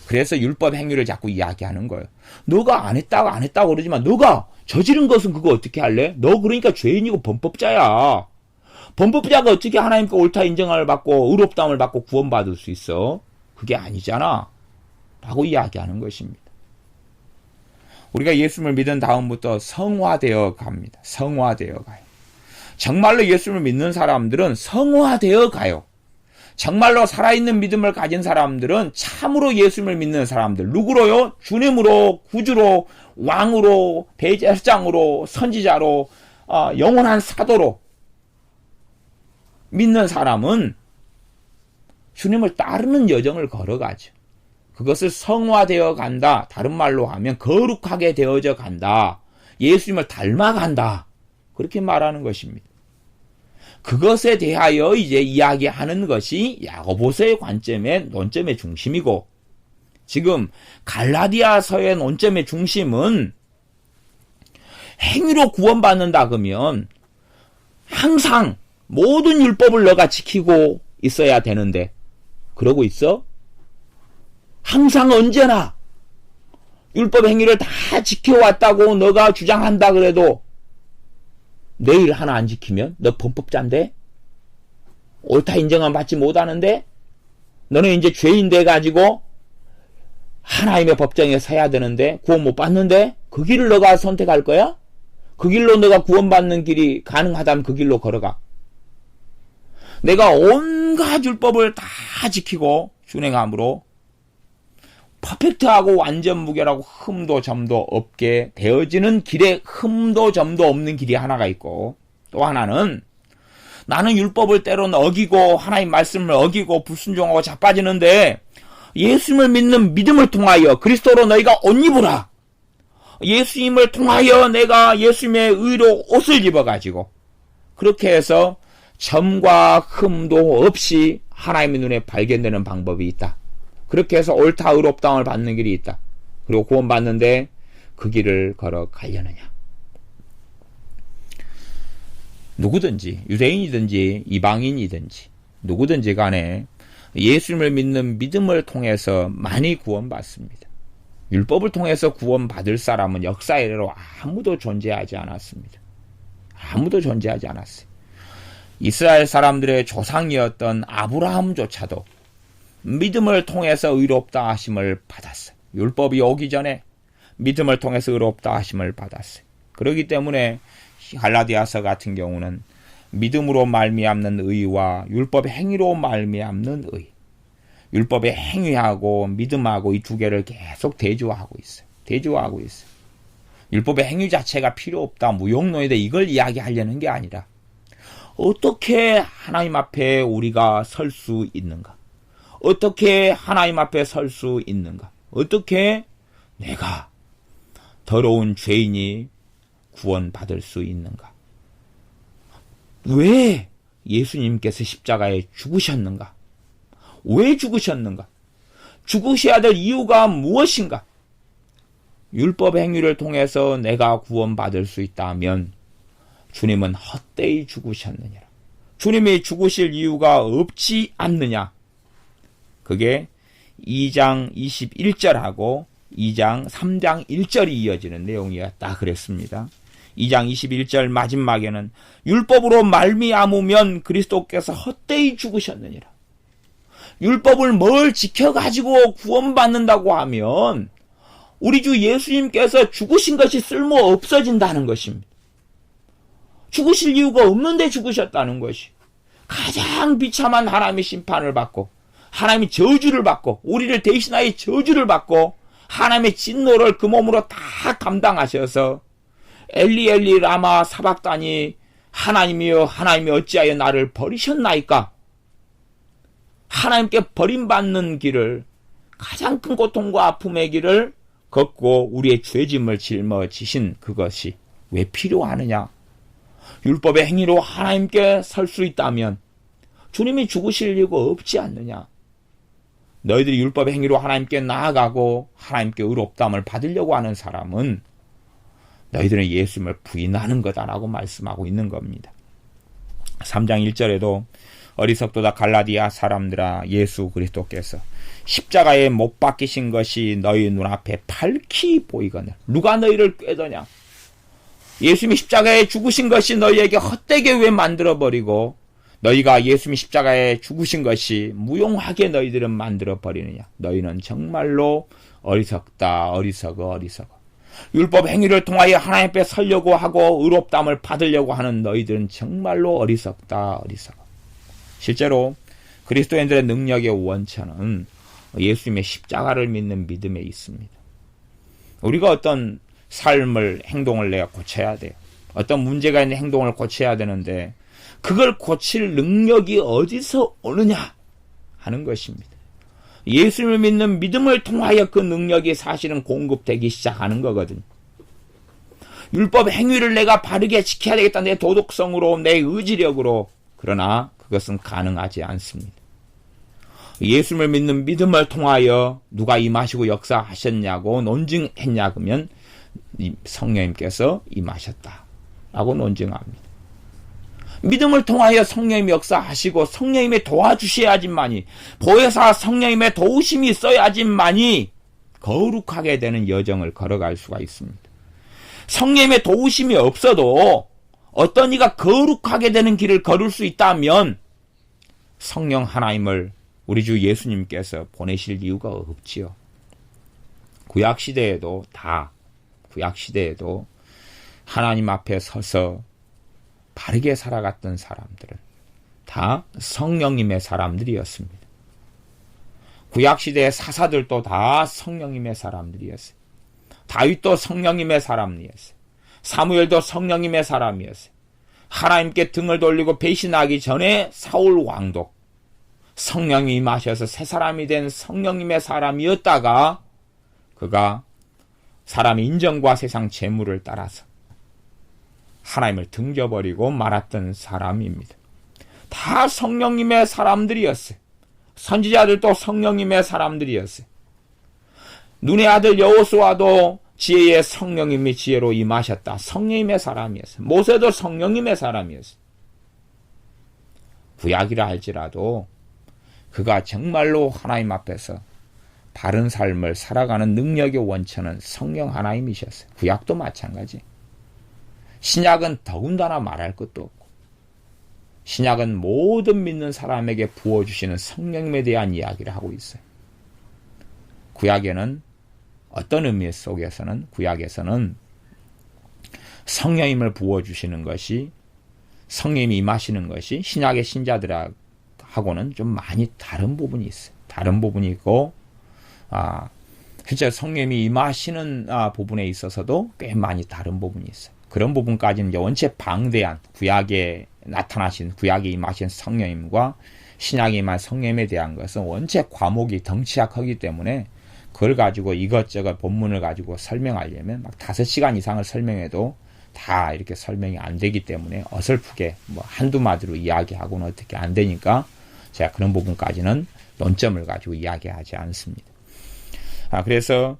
그래서 율법 행위를 자꾸 이야기하는 거예요. 너가 안 했다고 그러지만 너가 저지른 것은 그거 어떻게 할래? 너 그러니까 죄인이고 범법자야. 범법자가 어떻게 하나님께 옳다 인정을 받고 의롭다함을 받고 구원받을 수 있어? 그게 아니잖아. 라고 이야기하는 것입니다. 우리가 예수님을 믿은 다음부터 성화되어 갑니다. 성화되어 가요. 정말로 예수님을 믿는 사람들은 성화되어 가요. 정말로 살아있는 믿음을 가진 사람들은 참으로 예수님을 믿는 사람들. 누구로요? 주님으로, 구주로, 왕으로, 대제사장으로, 선지자로, 영원한 사도로 믿는 사람은 주님을 따르는 여정을 걸어가죠. 그것을 성화되어 간다. 다른 말로 하면 거룩하게 되어져 간다. 예수님을 닮아간다. 그렇게 말하는 것입니다. 그것에 대하여 이제 이야기하는 것이 야고보서의 관점의 논점의 중심이고, 지금 갈라디아서의 논점의 중심은 행위로 구원받는다 그러면 항상 모든 율법을 너가 지키고 있어야 되는데 그러고 있어? 항상 언제나 율법 행위를 다 지켜왔다고 너가 주장한다 그래도 내일 하나 안 지키면 너 범법자인데? 옳다 인정은 받지 못하는데? 너는 이제 죄인 돼가지고 하나님의 법정에 서야 되는데 구원 못 받는데? 그 길을 너가 선택할 거야? 그 길로 너가 구원받는 길이 가능하다면 그 길로 걸어가. 내가 온갖 율법을 다 지키고 준행함으로 퍼펙트하고 완전 무결하고 흠도 점도 없게 되어지는 길에 흠도 점도 없는 길이 하나가 있고, 또 하나는 나는 율법을 때로는 어기고 하나님 말씀을 어기고 불순종하고 자빠지는데 예수님을 믿는 믿음을 통하여 그리스도로 너희가 옷 입으라. 예수님을 통하여 내가 예수님의 의로 옷을 입어가지고 그렇게 해서 점과 흠도 없이 하나님의 눈에 발견되는 방법이 있다. 그렇게 해서 옳다 의롭다함을 받는 길이 있다. 그리고 구원받는데 그 길을 걸어가려느냐. 누구든지 유대인이든지 이방인이든지 누구든지 간에 예수님을 믿는 믿음을 통해서 많이 구원받습니다. 율법을 통해서 구원받을 사람은 역사에로 아무도 존재하지 않았습니다. 아무도 존재하지 않았어요. 이스라엘 사람들의 조상이었던 아브라함조차도 믿음을 통해서 의롭다 하심을 받았어요. 율법이 오기 전에 믿음을 통해서 의롭다 하심을 받았어요. 그렇기 때문에 갈라디아서 같은 경우는 믿음으로 말미암는 의와 율법의 행위로 말미암는 의, 율법의 행위하고 믿음하고 이 두 개를 계속 대조하고 있어요. 대조하고 있어요. 율법의 행위 자체가 필요 없다, 무용론이다, 이걸 이야기하려는 게 아니라 어떻게 하나님 앞에 우리가 설 수 있는가? 어떻게 하나님 앞에 설 수 있는가? 어떻게 내가 더러운 죄인이 구원받을 수 있는가? 왜 예수님께서 십자가에 죽으셨는가? 왜 죽으셨는가? 죽으셔야 될 이유가 무엇인가? 율법 행위를 통해서 내가 구원받을 수 있다면 주님은 헛되이 죽으셨느니라. 주님이 죽으실 이유가 없지 않느냐. 그게 2장 21절하고 2장 3장 1절이 이어지는 내용이었다 그랬습니다. 2장 21절 마지막에는 율법으로 말미암으면 그리스도께서 헛되이 죽으셨느니라. 율법을 뭘 지켜가지고 구원받는다고 하면 우리 주 예수님께서 죽으신 것이 쓸모 없어진다는 것입니다. 죽으실 이유가 없는데 죽으셨다는 것이 가장 비참한 하나님의 심판을 받고 하나님의 저주를 받고 우리를 대신하여 저주를 받고 하나님의 진노를 그 몸으로 다 감당하셔서 엘리 엘리 라마 사박다니 하나님이여 하나님이 어찌하여 나를 버리셨나이까. 하나님께 버림받는 길을 가장 큰 고통과 아픔의 길을 걷고 우리의 죄짐을 짊어지신 그것이 왜 필요하느냐. 율법의 행위로 하나님께 설 수 있다면 주님이 죽으실 이유가 없지 않느냐. 너희들이 율법의 행위로 하나님께 나아가고 하나님께 의롭다함을 받으려고 하는 사람은 너희들은 예수님을 부인하는 거다라고 말씀하고 있는 겁니다. 3장 1절에도 어리석도다 갈라디아 사람들아 예수 그리스도께서 십자가에 못 박히신 것이 너희 눈앞에 밝히 보이거늘 누가 너희를 꾀더냐. 예수님이 십자가에 죽으신 것이 너희에게 헛되게 왜 만들어버리고 너희가 예수님이 십자가에 죽으신 것이 무용하게 너희들은 만들어버리느냐. 너희는 정말로 어리석다 어리석어. 율법 행위를 통하여 하나님 앞에 서려고 하고 의롭다함을 받으려고 하는 너희들은 정말로 어리석다. 실제로 그리스도인들의 능력의 원천은 예수님의 십자가를 믿는 믿음에 있습니다. 우리가 어떤 삶을 행동을 내가 고쳐야 돼요. 어떤 문제가 있는 행동을 고쳐야 되는데 그걸 고칠 능력이 어디서 오느냐 하는 것입니다. 예수님을 믿는 믿음을 통하여 그 능력이 사실은 공급되기 시작하는 거거든요. 율법 행위를 내가 바르게 지켜야 되겠다. 내 도덕성으로 내 의지력으로. 그러나 그것은 가능하지 않습니다. 예수님을 믿는 믿음을 통하여 누가 임하시고 역사하셨냐고 논증했냐 그러면 성령님께서 임하셨다라고 논증합니다. 믿음을 통하여 성령님이 역사하시고 성령님이 도와주셔야지만이 보혜사 성령님의 도우심이 있어야지만이 거룩하게 되는 여정을 걸어갈 수가 있습니다. 성령님의 도우심이 없어도 어떤 이가 거룩하게 되는 길을 걸을 수 있다면 성령 하나님을 우리 주 예수님께서 보내실 이유가 없지요. 구약시대에도 하나님 앞에 서서 바르게 살아갔던 사람들은 다 성령님의 사람들이었습니다. 구약시대의 사사들도 다 성령님의 사람들이었어요. 다윗도 성령님의 사람이었어요. 사무엘도 성령님의 사람이었어요. 하나님께 등을 돌리고 배신하기 전에 사울 왕도 성령이 임하셔서 새 사람이 된 성령님의 사람이었다가 그가 사람의 인정과 세상 재물을 따라서 하나님을 등져버리고 말았던 사람입니다. 다 성령님의 사람들이었어요. 선지자들도 성령님의 사람들이었어요. 눈의 아들 여호수아도 지혜의 성령님이 지혜로 임하셨다. 성령님의 사람이었어요. 모세도 성령님의 사람이었어요. 구약이라 할지라도 그가 정말로 하나님 앞에서 바른 삶을 살아가는 능력의 원천은 성령 하나님이셨어요. 구약도 마찬가지. 신약은 더군다나 말할 것도 없고 신약은 모든 믿는 사람에게 부어주시는 성령님에 대한 이야기를 하고 있어요. 구약에는 어떤 의미 속에서는 구약에서는 성령님을 부어주시는 것이 성령님이 임하시는 것이 신약의 신자들하고는 좀 많이 다른 부분이 있어요. 다른 부분이 있고 실제 성령님이 임하시는 부분에 있어서도 꽤 많이 다른 부분이 있어요. 그런 부분까지는 이제 원체 방대한 구약에 나타나신 구약에 임하신 성령님과 신약에 임한 성령님에 대한 것은 원체 과목이 덩치가 크기 때문에 그걸 가지고 이것저것 본문을 가지고 설명하려면 막 5시간 이상을 설명해도 다 이렇게 설명이 안 되기 때문에 어설프게 뭐 한두 마디로 이야기하고는 어떻게 안 되니까 제가 그런 부분까지는 논점을 가지고 이야기하지 않습니다. 그래서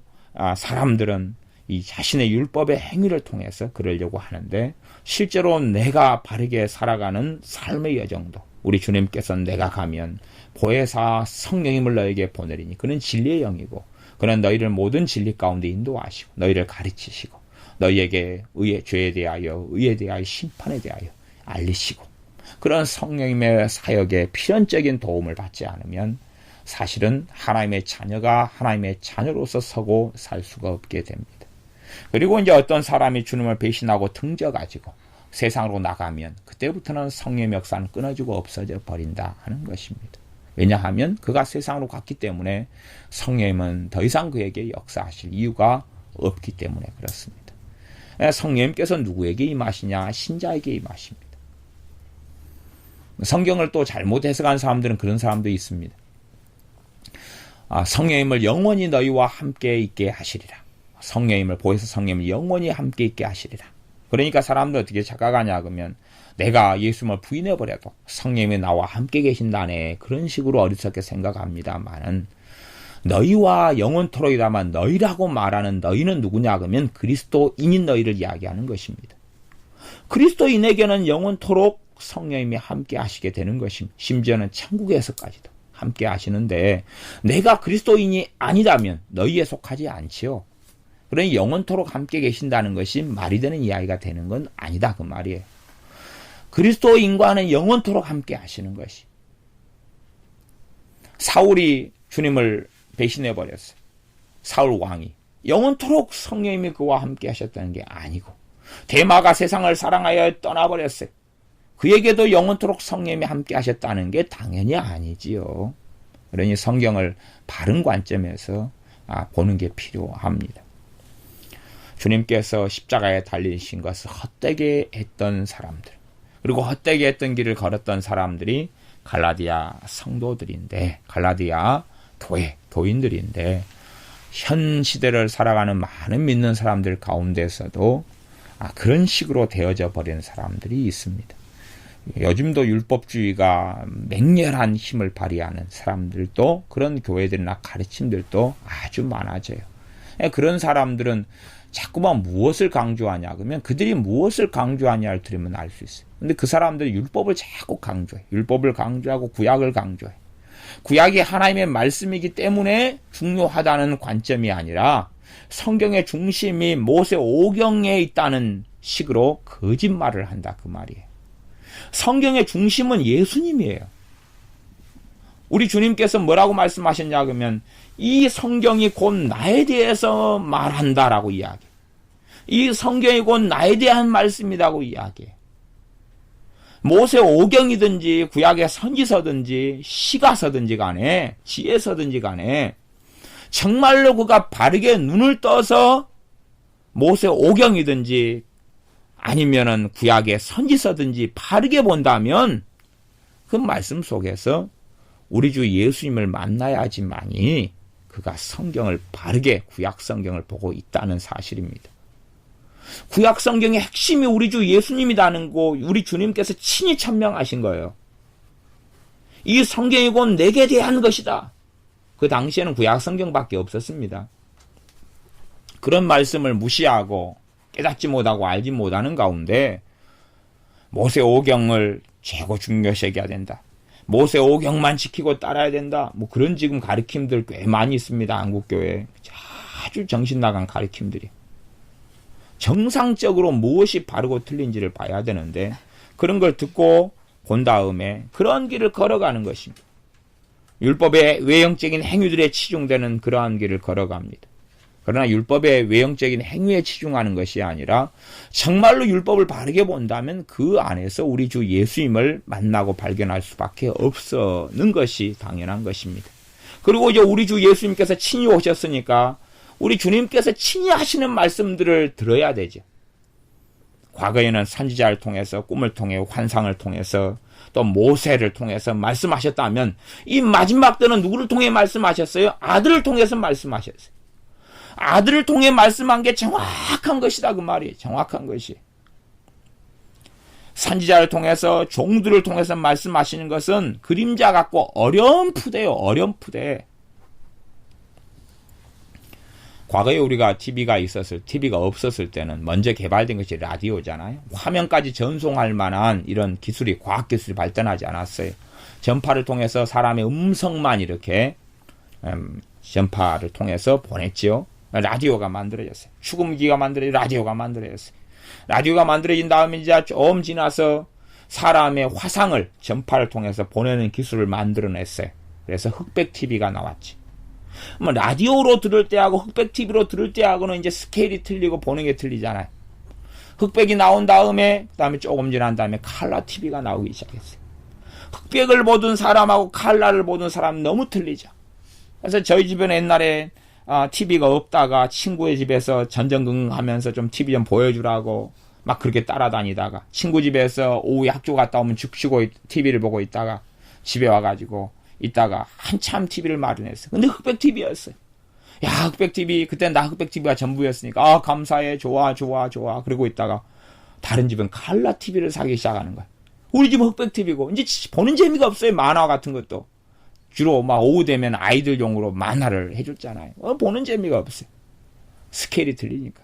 사람들은 이 자신의 율법의 행위를 통해서 그러려고 하는데 실제로 내가 바르게 살아가는 삶의 여정도 우리 주님께서 내가 가면 보혜사 성령님을 너에게 보내리니 그는 진리의 영이고 그는 너희를 모든 진리 가운데 인도하시고 너희를 가르치시고 너희에게 의의 죄에 대하여 의에 대하여 심판에 대하여 알리시고 그런 성령님의 사역에 필연적인 도움을 받지 않으면 사실은 하나님의 자녀가 하나님의 자녀로서 서고 살 수가 없게 됩니다. 그리고 이제 어떤 사람이 주님을 배신하고 등져가지고 세상으로 나가면 그때부터는 성령의 역사는 끊어지고 없어져 버린다 하는 것입니다. 왜냐하면 그가 세상으로 갔기 때문에 성령님은 더 이상 그에게 역사하실 이유가 없기 때문에 그렇습니다. 성령님께서 누구에게 임하시냐? 신자에게 임하십니다. 성경을 또 잘못 해석한 사람들은 그런 사람도 있습니다. 성령님을 영원히 너희와 함께 있게 하시리라. 성령님을 보혜사 성령님을 영원히 함께 있게 하시리라. 그러니까 사람들 어떻게 착각하냐 그러면 내가 예수님을 부인해버려도 성령님이 나와 함께 계신다네 그런 식으로 어리석게 생각합니다만은 너희와 영원토록이다만 너희라고 말하는 너희는 누구냐 그러면 그리스도인인 너희를 이야기하는 것입니다. 그리스도인에게는 영원토록 성령님이 함께 하시게 되는 것입니다. 심지어는 천국에서까지도 함께 하시는데 내가 그리스도인이 아니라면 너희에 속하지 않지요. 그러니 영원토록 함께 계신다는 것이 말이 되는 이야기가 되는 건 아니다 그 말이에요. 그리스도인과는 영원토록 함께 하시는 것이. 사울이 주님을 배신해버렸어요. 사울 왕이. 영원토록 성령님이 그와 함께 하셨다는 게 아니고 데마가 세상을 사랑하여 떠나버렸어요. 그에게도 영원토록 성령님이 함께 하셨다는 게 당연히 아니지요. 그러니 성경을 바른 관점에서 보는 게 필요합니다. 주님께서 십자가에 달리신 것을 헛되게 했던 사람들 그리고 헛되게 했던 길을 걸었던 사람들이 갈라디아 성도들인데 갈라디아 교인들인데 현 시대를 살아가는 많은 믿는 사람들 가운데서도 그런 식으로 되어져 버린 사람들이 있습니다. 요즘도 율법주의가 맹렬한 힘을 발휘하는 사람들도 그런 교회들이나 가르침들도 아주 많아져요. 그런 사람들은 자꾸만 무엇을 강조하냐 그러면 그들이 무엇을 강조하냐를 들으면 알 수 있어요. 근데 그 사람들이 율법을 자꾸 강조해. 율법을 강조하고 구약을 강조해. 구약이 하나님의 말씀이기 때문에 중요하다는 관점이 아니라 성경의 중심이 모세 오경에 있다는 식으로 거짓말을 한다 그 말이에요. 성경의 중심은 예수님이에요. 우리 주님께서 뭐라고 말씀하셨냐 그러면 이 성경이 곧 나에 대해서 말한다라고 이야기해. 이 성경이 곧 나에 대한 말씀이라고 이야기해. 모세 오경이든지 구약의 선지서든지 시가서든지 간에 지혜서든지 간에 정말로 그가 바르게 눈을 떠서 모세 오경이든지 아니면은 구약의 선지서든지 바르게 본다면 그 말씀 속에서 우리 주 예수님을 만나야지만이 그가 성경을 바르게 구약 성경을 보고 있다는 사실입니다. 구약 성경의 핵심이 우리 주 예수님이라는 거 우리 주님께서 친히 천명하신 거예요. 이 성경이 곧 내게 대한 것이다. 그 당시에는 구약 성경밖에 없었습니다. 그런 말씀을 무시하고 깨닫지 못하고 알지 못하는 가운데 모세 오경을 최고 중요시 여겨야 된다. 모세 오경만 지키고 따라야 된다. 뭐 그런 지금 가르침들 꽤 많이 있습니다. 한국교회에. 아주 정신 나간 가르침들이. 정상적으로 무엇이 바르고 틀린지를 봐야 되는데 그런 걸 듣고 본 다음에 그런 길을 걸어가는 것입니다. 율법의 외형적인 행위들에 치중되는 그러한 길을 걸어갑니다. 그러나 율법의 외형적인 행위에 치중하는 것이 아니라 정말로 율법을 바르게 본다면 그 안에서 우리 주 예수님을 만나고 발견할 수밖에 없는 것이 당연한 것입니다. 그리고 이제 우리 주 예수님께서 친히 오셨으니까 우리 주님께서 친히 하시는 말씀들을 들어야 되죠. 과거에는 선지자를 통해서 꿈을 통해 환상을 통해서 또 모세를 통해서 말씀하셨다면 이 마지막 때는 누구를 통해 말씀하셨어요? 아들을 통해서 말씀하셨어요. 아들을 통해 말씀한 게 정확한 것이다 그 말이에요. 정확한 것이. 선지자를 통해서 종들을 통해서 말씀하시는 것은 그림자 같고 어렴풋해요. 어렴풋해. 과거에 우리가 TV가 없었을 때는 먼저 개발된 것이 라디오잖아요. 화면까지 전송할 만한 이런 과학기술이 발전하지 않았어요. 전파를 통해서 사람의 음성만 이렇게 전파를 통해서 보냈지요. 라디오가 만들어졌어요. 축음기가 라디오가 만들어졌어요. 라디오가 만들어진 다음에 이제 좀 지나서 사람의 화상을 전파를 통해서 보내는 기술을 만들어냈어요. 그래서 흑백 TV가 나왔지. 뭐 라디오로 들을 때하고 흑백 TV로 들을 때하고는 이제 스케일이 틀리고 보는 게 틀리잖아요. 흑백이 나온 다음에 조금 지난 다음에 칼라 TV가 나오기 시작했어요. 흑백을 보던 사람하고 칼라를 보던 사람 너무 틀리죠. 그래서 저희 집은 옛날에 TV가 없다가 친구의 집에서 전전긍긍하면서 좀 TV 좀 보여주라고 막 그렇게 따라다니다가 친구 집에서 오후에 학교 갔다 오면 죽치고 TV를 보고 있다가 집에 와가지고 있다가 한참 TV를 마련했어요. 근데 흑백 TV였어요. 야, 흑백 TV, 그때 나 흑백 TV가 전부였으니까 감사해, 좋아. 그러고 있다가 다른 집은 칼라 TV를 사기 시작하는 거야. 우리 집은 흑백 TV고 이제 보는 재미가 없어요. 만화 같은 것도 주로 막 오후 되면 아이들용으로 만화를 해줬잖아요. 보는 재미가 없어요. 스케일이 틀리니까.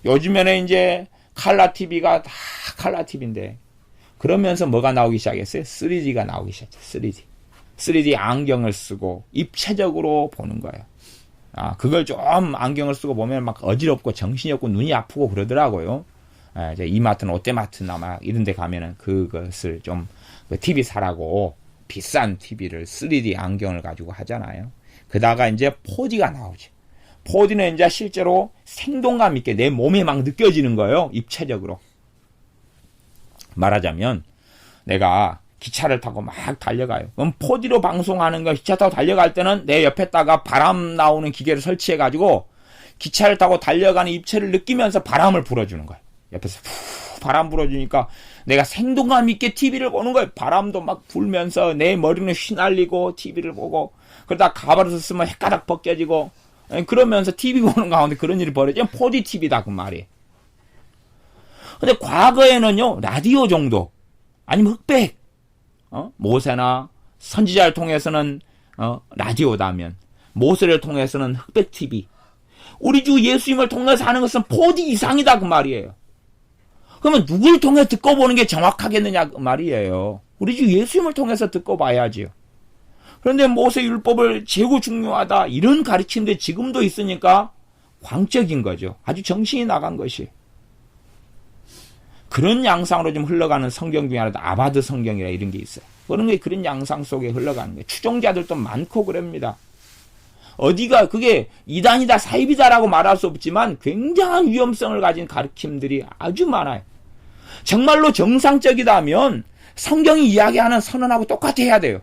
요즘에는 이제 칼라 TV가 다 칼라 TV인데 그러면서 뭐가 나오기 시작했어요? 3D가 나오기 시작했어요. 3D 안경을 쓰고 입체적으로 보는 거예요. 그걸 좀 안경을 쓰고 보면 막 어지럽고 정신이 없고 눈이 아프고 그러더라고요. 이제 이마트나 롯데마트나 막 이런 데 가면은 그것을 좀 TV 사라고 비싼 TV를 3D 안경을 가지고 하잖아요. 그다가 이제 4D가 나오지. 4D는 이제 실제로 생동감 있게 내 몸에 막 느껴지는 거예요. 입체적으로. 말하자면 내가 기차를 타고 막 달려가요. 그럼 4D로 방송하는 거 기차 타고 달려갈 때는 내 옆에다가 바람 나오는 기계를 설치해가지고 기차를 타고 달려가는 입체를 느끼면서 바람을 불어주는 거예요. 옆에서 후 바람 불어주니까 내가 생동감 있게 TV를 보는 거예요. 바람도 막 불면서 내 머리는 휘날리고 TV를 보고 그러다 가발을 쓰면 헷가닥 벗겨지고 그러면서 TV 보는 가운데 그런 일이 벌어지면 4D TV다 그 말이에요. 근데 과거에는요 라디오 정도 아니면 흑백 모세나 선지자를 통해서는 라디오다면 모세를 통해서는 흑백 TV 우리 주 예수님을 통해서 하는 것은 4D 이상이다 그 말이에요. 그러면 누굴 통해 듣고 보는 게 정확하겠느냐 그 말이에요. 우리 주 예수님을 통해서 듣고 봐야지요. 그런데 모세 율법을 재고 중요하다 이런 가르침도 지금도 있으니까 광적인 거죠. 아주 정신이 나간 것이. 그런 양상으로 좀 흘러가는 성경 중에 하나도 아바드 성경이라 이런 게 있어요. 그런 양상 속에 흘러가는 거예요. 추종자들도 많고 그럽니다. 어디가 그게 이단이다 사입이다라고 말할 수 없지만 굉장한 위험성을 가진 가르침들이 아주 많아요. 정말로 정상적이다면 성경이 이야기하는 선언하고 똑같아야 돼요.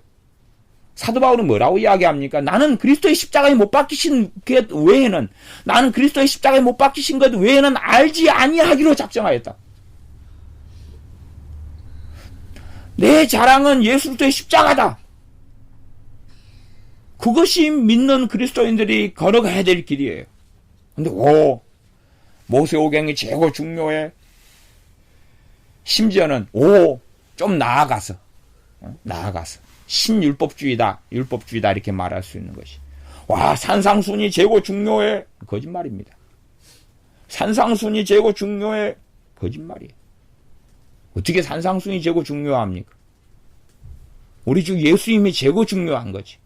사도 바울은 뭐라고 이야기합니까? 나는 그리스도의 십자가에 못 박히신 것 외에는 나는 그리스도의 십자가에 못 박히신 것 외에는 알지 아니하기로 작정하였다. 내 자랑은 예수 그리스도의 십자가다. 그것이 믿는 그리스도인들이 걸어가야 될 길이에요. 근데 모세오경이 최고 중요해. 심지어는 좀 나아가서 신율법주의다 이렇게 말할 수 있는 것이 산상순이 최고 중요해. 거짓말입니다. 산상순이 최고 중요해. 거짓말이에요. 어떻게 산상순이 최고 중요합니까? 우리 주 예수님이 최고 중요한 거지.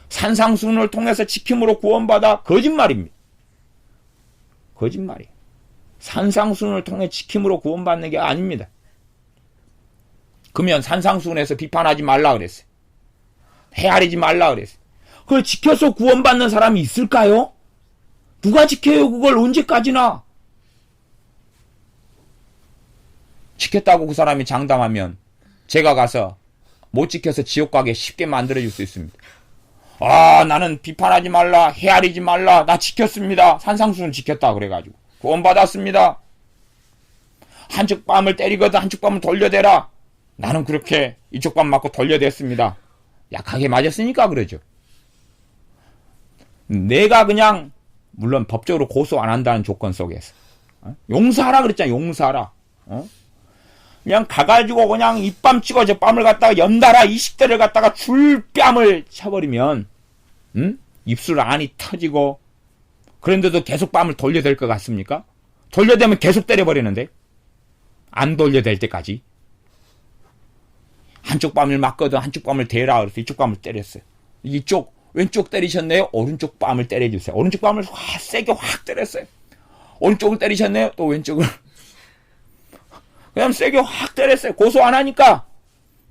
산상순을 통해서 지킴으로 구원받아. 거짓말입니다. 거짓말이에요. 산상순을 통해 지킴으로 구원받는 게 아닙니다. 그러면 산상순에서 비판하지 말라 그랬어요. 헤아리지 말라 그랬어요. 그걸 지켜서 구원받는 사람이 있을까요? 누가 지켜요? 그걸 언제까지나? 지켰다고 그 사람이 장담하면 제가 가서 못 지켜서 지옥 가게 쉽게 만들어줄 수 있습니다. 나는 비판하지 말라, 헤아리지 말라, 나 지켰습니다. 산상수는 지켰다 그래가지고 구원받았습니다. 한쪽 뺨을 때리거든 한쪽 뺨을 돌려대라. 나는 그렇게 이쪽 뺨 맞고 돌려댔습니다. 약하게 맞았으니까 그러죠. 내가 그냥 물론 법적으로 고소 안 한다는 조건 속에서 용서하라 그랬잖아. 용서하라. 그냥 가가지고 그냥 이뺨 찍어 저 뺨을 갖다가 연달아 20대를 갖다가 줄뺨을 쳐버리면 입술 안이 터지고 그런데도 계속 뺨을 돌려댈 것 같습니까? 돌려대면 계속 때려버리는데. 안 돌려댈 때까지. 한쪽 뺨을 맞거든 한쪽 뺨을 대라 그래서 이쪽 뺨을 때렸어요. 이쪽 왼쪽 때리셨네요. 오른쪽 뺨을 때려주세요. 오른쪽 뺨을 세게 확 때렸어요. 오른쪽을 때리셨네요. 또 왼쪽을 그냥 세게 확 때렸어요. 고소 안 하니까.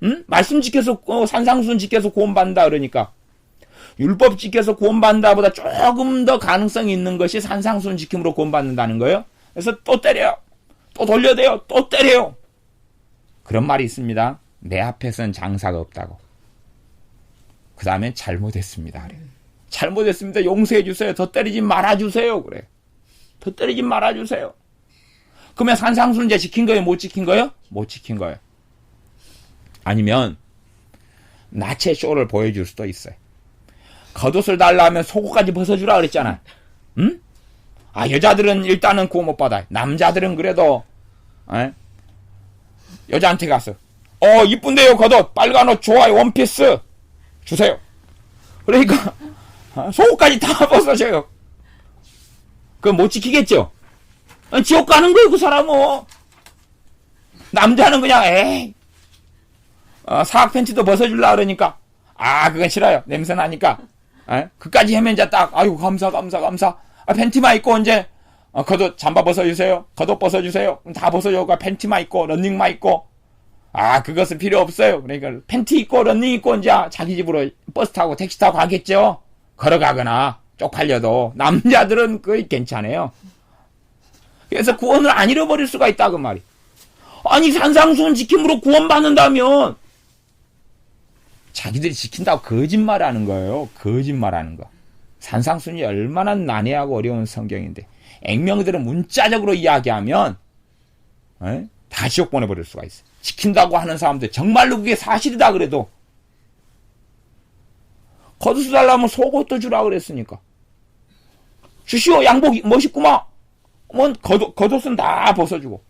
응? 말씀 지켜서 산상수훈 지켜서 구원받는다 그러니까. 율법 지켜서 구원받는다 보다 조금 더 가능성이 있는 것이 산상수훈 지킴으로 구원받는다는 거예요. 그래서 또 때려요. 또 돌려대요. 또 때려요. 그런 말이 있습니다. 내 앞에서는 장사가 없다고. 그 다음에 잘못했습니다. 그래. 잘못했습니다. 용서해 주세요. 더 때리지 말아주세요. 그래. 더 때리지 말아주세요. 그러면 산상수훈제 지킨 거예요? 못 지킨 거예요? 못 지킨 거예요. 아니면 나체 쇼를 보여줄 수도 있어요. 겉옷을 달라 하면 속옷까지 벗어주라 그랬잖아. 응? 아, 여자들은 일단은 구원 못 받아요. 남자들은 그래도 여자한테 가서 이쁜데요 겉옷 빨간 옷 좋아요 원피스 주세요. 그러니까 속옷까지 다 벗어줘요. 그건 못 지키겠죠. 지옥 가는 거예요 그 사람은. 남자는 그냥 사악 팬티도 벗어주려고 그러니까 그건 싫어요. 냄새 나니까. 그까지 하면 이제 딱 아이고 감사. 팬티만 입고 이제 겉옷 잠바 벗어주세요. 겉옷 벗어주세요. 다 벗어줘가 팬티만 입고 런닝만 입고 그것은 필요 없어요. 그러니까 팬티 입고 런닝 입고 이제 자기 집으로 버스 타고 택시 타고 가겠죠. 걸어가거나 쪽팔려도 남자들은 거의 괜찮아요. 그래서 구원을 안 잃어버릴 수가 있다 그 말이. 아니 산상수훈 지킴으로 구원받는다면 자기들이 지킨다고 거짓말하는 거예요. 거짓말하는 거. 산상수훈이 얼마나 난해하고 어려운 성경인데 액명들은 문자적으로 이야기하면 다 지옥 보내버릴 수가 있어요. 지킨다고 하는 사람들 정말로 그게 사실이다 그래도 겉옷을 달라면 속옷도 주라 그랬으니까 주시오 양복 멋있구만. 겉옷은 다 벗어주고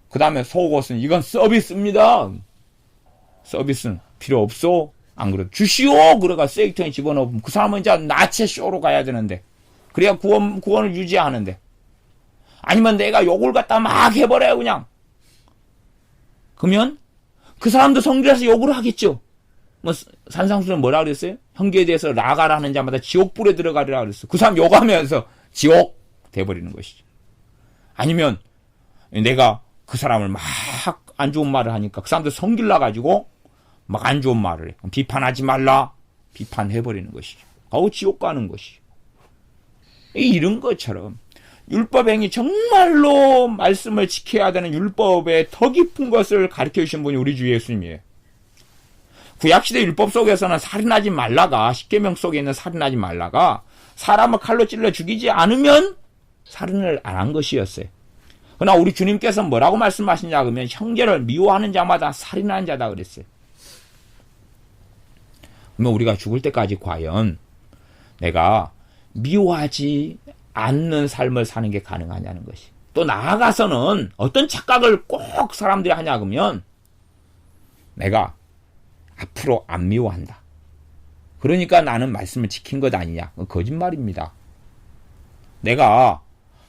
그 다음에 속옷은 이건 서비스입니다. 서비스는 필요 없어. 안 그래도 주시오 그래가 쓰레기통에 집어넣으면 그 사람은 이제 나체 쇼로 가야 되는데 그래야 구원을 유지하는데 아니면 내가 욕을 갖다 막 해버려요 그냥. 그러면 그 사람도 성질에서 욕을 하겠죠. 산상수는 뭐라 그랬어요? 형제에 대해서 나가라는 자마다 지옥불에 들어가리라 그랬어. 그 사람 욕하면서 지옥 돼버리는 것이죠. 아니면 내가 그 사람을 막 안 좋은 말을 하니까 그 사람도 성질 나가지고 막 안 좋은 말을 해. 비판하지 말라. 비판해버리는 것이죠. 지옥 가는 것이죠. 이런 것처럼 율법행위 정말로 말씀을 지켜야 되는 율법의 더 깊은 것을 가르쳐 주신 분이 우리 주 예수님이에요. 구약시대 율법 속에서는 살인하지 말라가 십계명 속에 있는 살인하지 말라가 사람을 칼로 찔러 죽이지 않으면 살인을 안 한 것이었어요. 그러나 우리 주님께서 뭐라고 말씀하시냐 그러면 형제를 미워하는 자마다 살인하는 자다 그랬어요. 그러면 우리가 죽을 때까지 과연 내가 미워하지 않는 삶을 사는 게 가능하냐는 것이. 또 나아가서는 어떤 착각을 꼭 사람들이 하냐 그러면 내가 앞으로 안 미워한다. 그러니까 나는 말씀을 지킨 것 아니냐. 거짓말입니다. 내가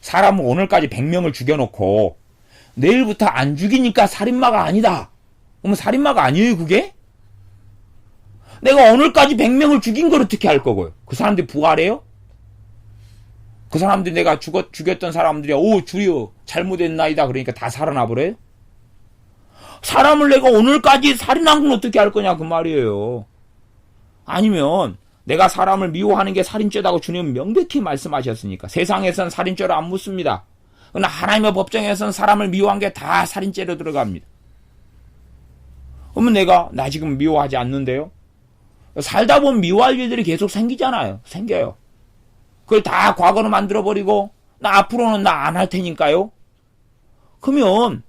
사람을 오늘까지 100명을 죽여놓고 내일부터 안 죽이니까 살인마가 아니다. 그러면 살인마가 아니에요 그게? 내가 오늘까지 100명을 죽인 걸 어떻게 할 거고요? 그 사람들이 부활해요? 그 사람들이 내가 죽였던 사람들이 주여 잘못했나이다 그러니까 다 살아나 버려요? 사람을 내가 오늘까지 살인한 건 어떻게 할 거냐 그 말이에요. 아니면 내가 사람을 미워하는 게 살인죄다고 주님은 명백히 말씀하셨으니까 세상에선 살인죄로 안 묻습니다. 그러나 하나님의 법정에서는 사람을 미워한 게 다 살인죄로 들어갑니다. 그러면 나 지금 미워하지 않는데요? 살다 보면 미워할 일들이 계속 생기잖아요. 생겨요. 그걸 다 과거로 만들어버리고 나 앞으로는 나 안 할 테니까요. 그러면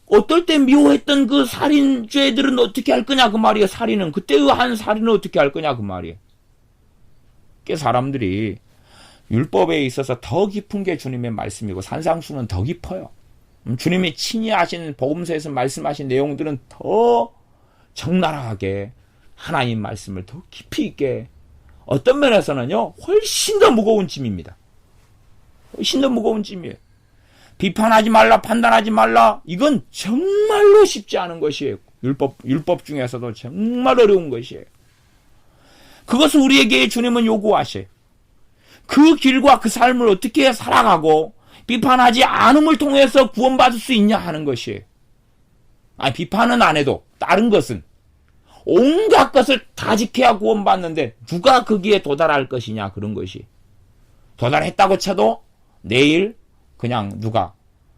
어떨 때 미워했던 그 살인죄들은 어떻게 할 거냐 그 말이에요. 살인은 그때의 한 살인은 어떻게 할 거냐 그 말이에요. 사람들이 율법에 있어서 더 깊은 게 주님의 말씀이고 산상수는 더 깊어요. 주님이 친히 하신 복음서에서 말씀하신 내용들은 더 적나라하게 하나님 말씀을 더 깊이 있게 어떤 면에서는요 훨씬 더 무거운 짐입니다. 훨씬 더 무거운 짐이에요. 비판하지 말라, 판단하지 말라. 이건 정말로 쉽지 않은 것이에요. 율법 중에서도 정말 어려운 것이에요. 그것을 우리에게 주님은 요구하셔요. 그 길과 그 삶을 어떻게 살아가고 비판하지 않음을 통해서 구원받을 수 있냐 하는 것이에요. 아니, 비판은 안 해도 다른 것은 온갖 것을 다 지켜야 구원받는데 누가 거기에 도달할 것이냐, 그런 것이. 도달했다고 쳐도 내일 그냥 누가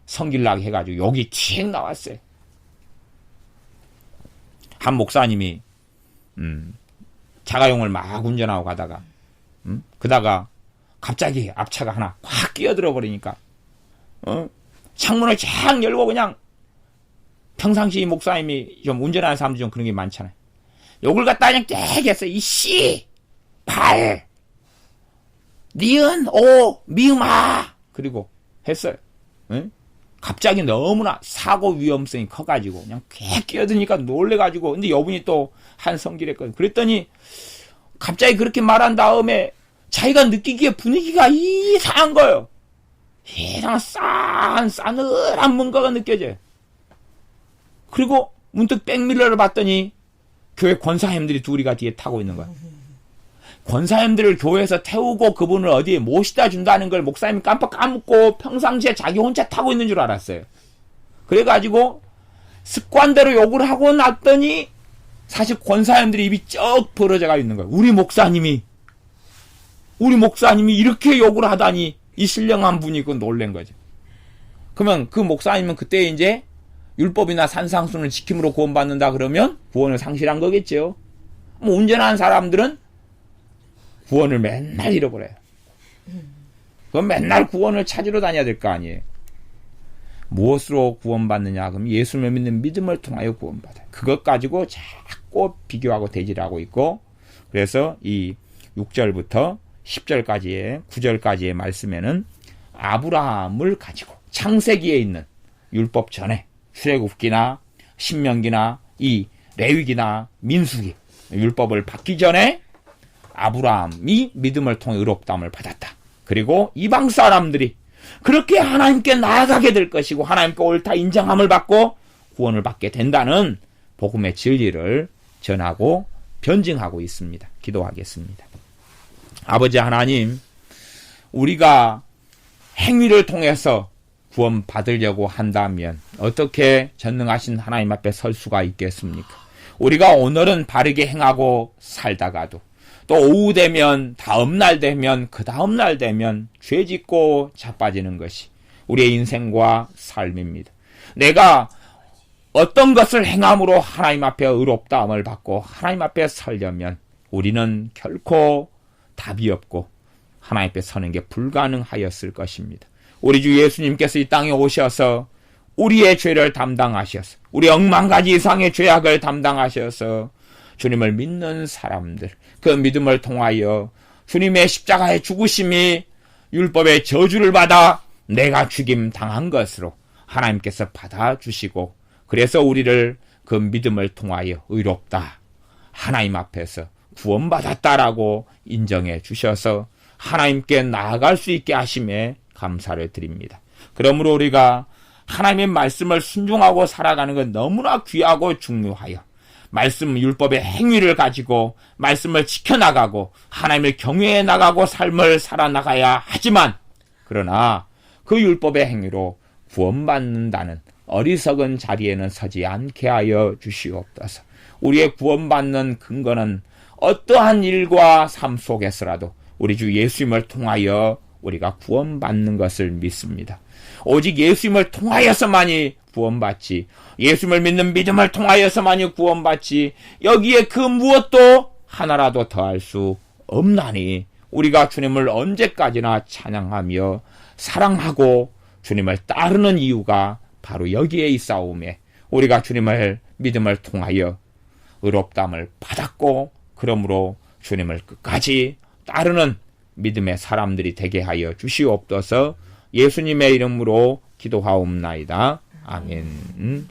성길나게 해가지고 욕이 튀 나왔어요. 한 목사님이 자가용을 막 운전하고 가다가 그다가 갑자기 앞차가 하나 확 끼어들어 버리니까 창문을 쫙 열고, 그냥 평상시 이 목사님이 좀 운전하는 사람들 좀 그런 게 많잖아요. 욕을 갖다 그냥 땡 했어요. 이 씨, 발, 니은, 오, 미음아. 그리고 했어요. 응? 갑자기 너무나 사고 위험성이 커가지고 그냥 꽤 끼어드니까 놀래가지고, 근데 여분이 또 한 성질했거든요. 그랬더니 갑자기 그렇게 말한 다음에 자기가 느끼기에 분위기가 이상한 거예요. 이상한 싸늘한 뭔가가 느껴져요. 그리고 문득 백밀러를 봤더니 교회 권사님들이 둘이가 뒤에 타고 있는 거예요. 권사님들을 교회에서 태우고 그분을 어디에 모시다 준다는 걸 목사님이 깜빡 까먹고 평상시에 자기 혼자 타고 있는 줄 알았어요. 그래가지고 습관대로 욕을 하고 났더니 사실 권사님들이 입이 쩍 벌어져가 있는 거예요. 우리 목사님이 이렇게 욕을 하다니, 이 신령한 분이 그 놀란 거죠. 그러면 그 목사님은 그때 이제 율법이나 산상순을 지킴으로 구원받는다 그러면 구원을 상실한 거겠죠. 뭐 운전하는 사람들은 구원을 맨날 잃어버려요. 그럼 맨날 구원을 찾으러 다녀야 될 거 아니에요. 무엇으로 구원받느냐? 그럼 예수를 믿는 믿음을 통하여 구원받아요. 그것 가지고 자꾸 비교하고 대질하고 있고, 그래서 이 6절부터 10절까지의 9절까지의 말씀에는 아브라함을 가지고 창세기에 있는 율법 전에 출애굽기나 신명기나 이 레위기나 민수기, 율법을 받기 전에 아브라함이 믿음을 통해 의롭다함을 받았다. 그리고 이방 사람들이 그렇게 하나님께 나아가게 될 것이고 하나님께 옳다 인정함을 받고 구원을 받게 된다는 복음의 진리를 전하고 변증하고 있습니다. 기도하겠습니다. 아버지 하나님, 우리가 행위를 통해서 구원받으려고 한다면 어떻게 전능하신 하나님 앞에 설 수가 있겠습니까? 우리가 오늘은 바르게 행하고 살다가도 또 오후 되면, 다음날 되면, 그 다음날 되면 죄 짓고 자빠지는 것이 우리의 인생과 삶입니다. 내가 어떤 것을 행함으로 하나님 앞에 의롭다함을 받고 하나님 앞에 서려면 우리는 결코 답이 없고 하나님 앞에 서는 게 불가능하였을 것입니다. 우리 주 예수님께서 이 땅에 오셔서 우리의 죄를 담당하셔서, 우리 억만 가지 이상의 죄악을 담당하셔서 주님을 믿는 사람들, 그 믿음을 통하여 주님의 십자가의 죽으심이 율법의 저주를 받아 내가 죽임 당한 것으로 하나님께서 받아주시고, 그래서 우리를 그 믿음을 통하여 의롭다, 하나님 앞에서 구원받았다라고 인정해 주셔서 하나님께 나아갈 수 있게 하심에 감사를 드립니다. 그러므로 우리가 하나님의 말씀을 순종하고 살아가는 건 너무나 귀하고 중요하여 말씀 율법의 행위를 가지고 말씀을 지켜나가고 하나님을 경외해 나가고 삶을 살아나가야 하지만, 그러나 그 율법의 행위로 구원받는다는 어리석은 자리에는 서지 않게 하여 주시옵소서. 우리의 구원받는 근거는 어떠한 일과 삶 속에서라도 우리 주 예수님을 통하여 우리가 구원받는 것을 믿습니다. 오직 예수님을 통하여서만이 구원받지, 예수님을 믿는 믿음을 통하여서만이 구원받지, 여기에 그 무엇도 하나라도 더할 수 없나니 우리가 주님을 언제까지나 찬양하며 사랑하고 주님을 따르는 이유가 바로 여기에 있사오매, 우리가 주님을 믿음을 통하여 의롭다함을 받았고 그러므로 주님을 끝까지 따르는 믿음의 사람들이 되게 하여 주시옵소서. 예수님의 이름으로 기도하옵나이다. 아멘.